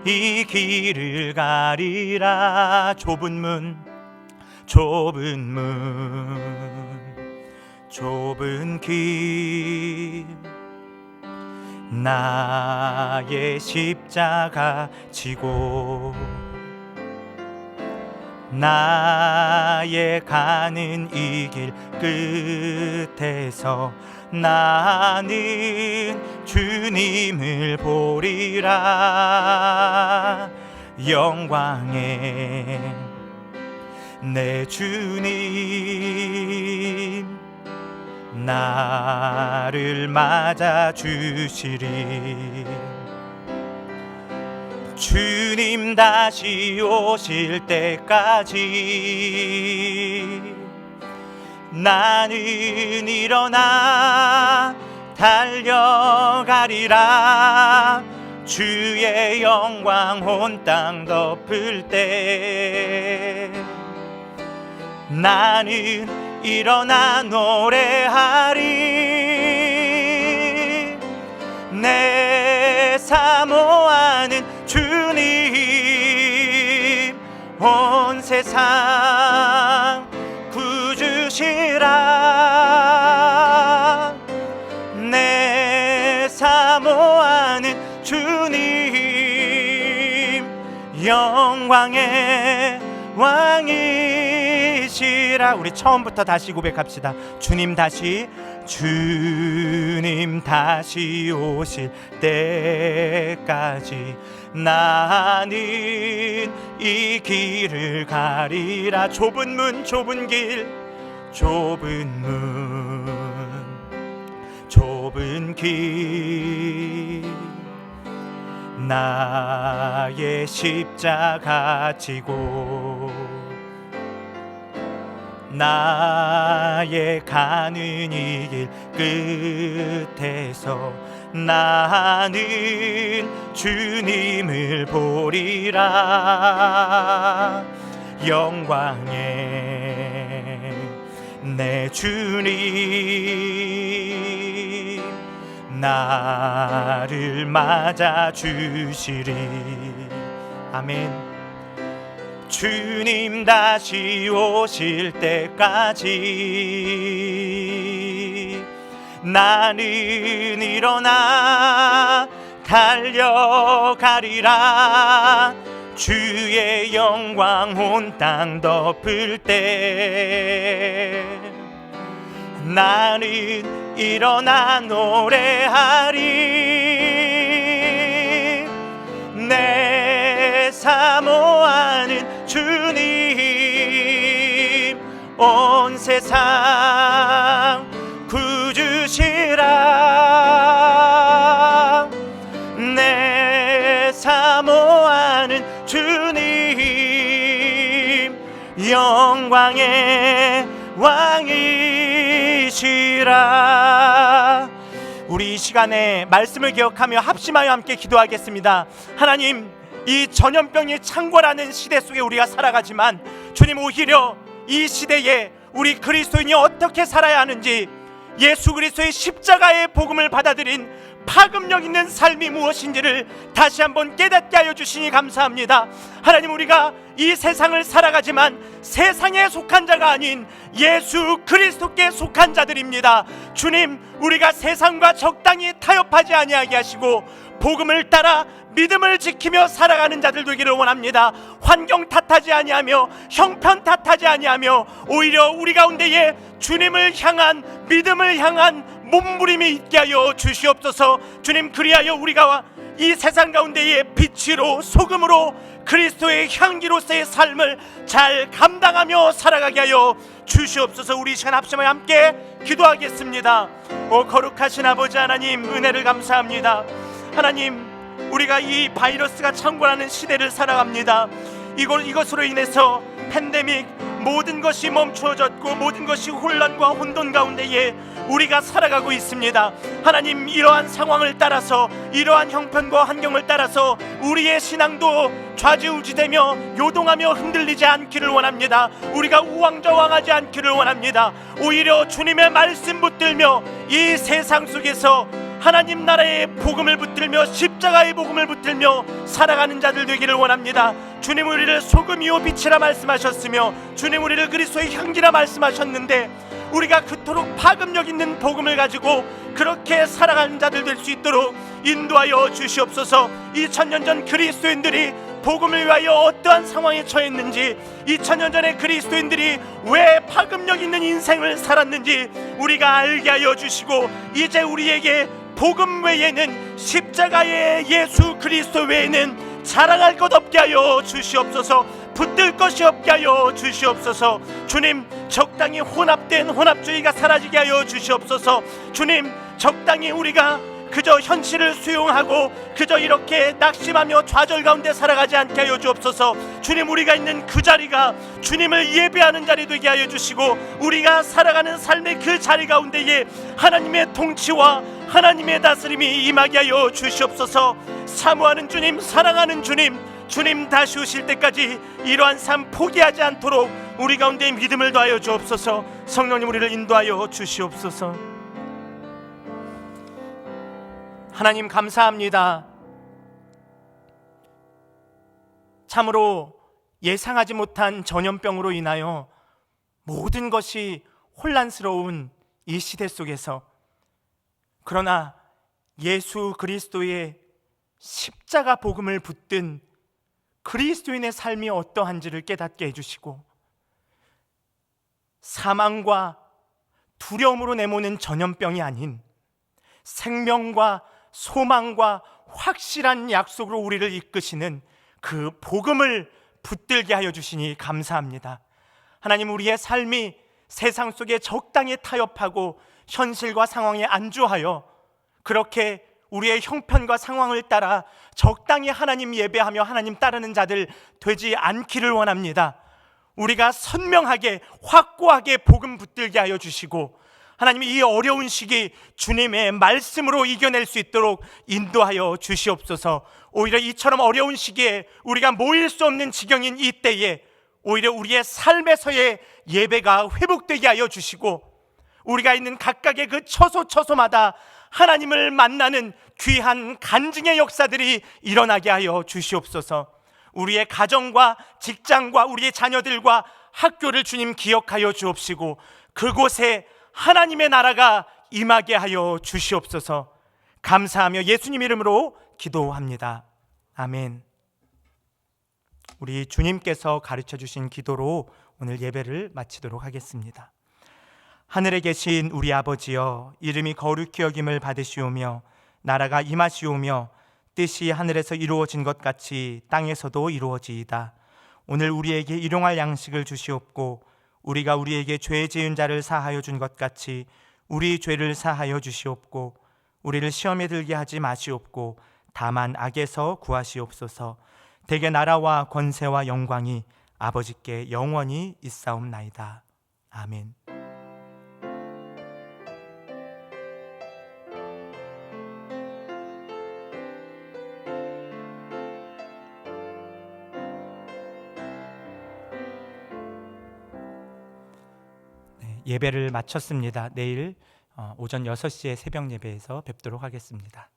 이 길을 가리라. 좁은 문 좁은 길 나의 십자가 지고 나의 가는 이 길 끝에서 나는 주님을 보리라. 영광의 내 주님 나를 맞아 주시리. 주님 다시 오실 때까지 나는 일어나 달려가리라. 주의 영광 온 땅 덮을 때 나는 일어나 노래하리. 내 사모하는 주님 온 세상 구주시라. 내 사모하는 주님 영광의 왕이시라. 우리 처음부터 다시 고백합시다. 주님 다시 오실 때까지 나는 이 길을 가리라. 좁은 문 좁은 길 나의 십자가 지고 나의 가는 이 길 끝에서 나는 주님을 보리라. 영광의 내 주님 나를 맞아주시리. 아멘. 주님 다시 오실 때까지 나는 일어나 달려가리라. 주의 영광 온 땅 덮을 때 나는 일어나 노래하리. 내 사모하는 주님 온 세상 구주시라. 내 사모하는 주님 영광의 왕이시라. 우리 이 시간에 말씀을 기억하며 합심하여 함께 기도하겠습니다. 하나님, 이 전염병이 창궐하는 시대 속에 우리가 살아가지만 주님, 오히려 이 시대에 우리 그리스도인이 어떻게 살아야 하는지, 예수 그리스도의 십자가의 복음을 받아들인 파급력 있는 삶이 무엇인지를 다시 한번 깨닫게 하여 주시니 감사합니다. 하나님, 우리가 이 세상을 살아가지만 세상에 속한 자가 아닌 예수 그리스도께 속한 자들입니다. 주님, 우리가 세상과 적당히 타협하지 아니하게 하시고 복음을 따라 믿음을 지키며 살아가는 자들 되기를 원합니다. 환경 탓하지 아니하며 형편 탓하지 아니하며 오히려 우리 가운데에 주님을 향한 믿음을 향한 몸부림이 있게 하여 주시옵소서. 주님, 그리하여 우리가 이 세상 가운데에 빛으로 소금으로 그리스도의 향기로서의 삶을 잘 감당하며 살아가게 하여 주시옵소서. 우리 시간 합심하여 함께 기도하겠습니다. 오 거룩하신 아버지 하나님, 은혜를 감사합니다. 하나님, 우리가 이 바이러스가 창궐하는 시대를 살아갑니다. 이것으로 인해서 팬데믹, 모든 것이 멈추어졌고 모든 것이 혼란과 혼돈 가운데에 우리가 살아가고 있습니다. 하나님, 이러한 상황을 따라서, 이러한 형편과 환경을 따라서 우리의 신앙도 좌지우지되며 요동하며 흔들리지 않기를 원합니다. 우리가 우왕좌왕하지 않기를 원합니다. 오히려 주님의 말씀 붙들며 이 세상 속에서 하나님 나라의 복음을 붙들며 십자가의 복음을 붙들며 살아가는 자들 되기를 원합니다. 주님, 우리를 소금이요 빛이라 말씀하셨으며 주님, 우리를 그리스도의 향기라 말씀하셨는데 우리가 그토록 파급력 있는 복음을 가지고 그렇게 살아가는 자들 될 수 있도록 인도하여 주시옵소서. 2000년 전 그리스도인들이 복음을 위하여 어떠한 상황에 처했는지, 2000년 전에 그리스도인들이 왜 파급력 있는 인생을 살았는지 우리가 알게 하여 주시고, 이제 우리에게 복음 외에는, 십자가의 예수 그리스도 외에는 자랑할 것 없게 하여 주시옵소서. 붙들 것이 없게 하여 주시옵소서. 주님, 적당히 혼합된 혼합주의가 사라지게 하여 주시옵소서. 주님, 적당히 우리가 그저 현실을 수용하고 그저 이렇게 낙심하며 좌절 가운데 살아가지 않게 하여 주옵소서. 주님, 우리가 있는 그 자리가 주님을 예배하는 자리 되게 하여 주시고, 우리가 살아가는 삶의 그 자리 가운데에 하나님의 통치와 하나님의 다스림이 임하게 하여 주시옵소서. 사모하는 주님, 사랑하는 주님, 주님 다시 오실 때까지 이러한 삶 포기하지 않도록 우리 가운데 믿음을 더하여 주옵소서. 성령님, 우리를 인도하여 주시옵소서. 하나님, 감사합니다. 참으로 예상하지 못한 전염병으로 인하여 모든 것이 혼란스러운 이 시대 속에서, 그러나 예수 그리스도의 십자가 복음을 붙든 그리스도인의 삶이 어떠한지를 깨닫게 해주시고, 사망과 두려움으로 내모는 전염병이 아닌 생명과 소망과 확실한 약속으로 우리를 이끄시는 그 복음을 붙들게 하여 주시니 감사합니다. 하나님, 우리의 삶이 세상 속에 적당히 타협하고 현실과 상황에 안주하여 그렇게 우리의 형편과 상황을 따라 적당히 하나님 예배하며 하나님 따르는 자들 되지 않기를 원합니다. 우리가 선명하게 확고하게 복음 붙들게 하여 주시고, 하나님, 이 어려운 시기 주님의 말씀으로 이겨낼 수 있도록 인도하여 주시옵소서. 오히려 이처럼 어려운 시기에 우리가 모일 수 없는 지경인 이 때에 오히려 우리의 삶에서의 예배가 회복되게 하여 주시고, 우리가 있는 각각의 그 처소처소마다 하나님을 만나는 귀한 간증의 역사들이 일어나게 하여 주시옵소서. 우리의 가정과 직장과 우리의 자녀들과 학교를 주님 기억하여 주옵시고, 그곳에 하나님의 나라가 임하게 하여 주시옵소서. 감사하며 예수님 이름으로 기도합니다. 아멘. 우리 주님께서 가르쳐 주신 기도로 오늘 예배를 마치도록 하겠습니다. 하늘에 계신 우리 아버지여, 이름이 거룩히 여김을 받으시오며 나라가 임하시오며 뜻이 하늘에서 이루어진 것 같이 땅에서도 이루어지이다. 오늘 우리에게 일용할 양식을 주시옵고, 우리가 우리에게 죄 지은 자를 사하여 준 것 같이 우리 죄를 사하여 주시옵고, 우리를 시험에 들게 하지 마시옵고 다만 악에서 구하시옵소서. 대개 나라와 권세와 영광이 아버지께 영원히 있사옵나이다. 아멘. 예배를 마쳤습니다. 내일 오전 6시에 새벽 예배에서 뵙도록 하겠습니다.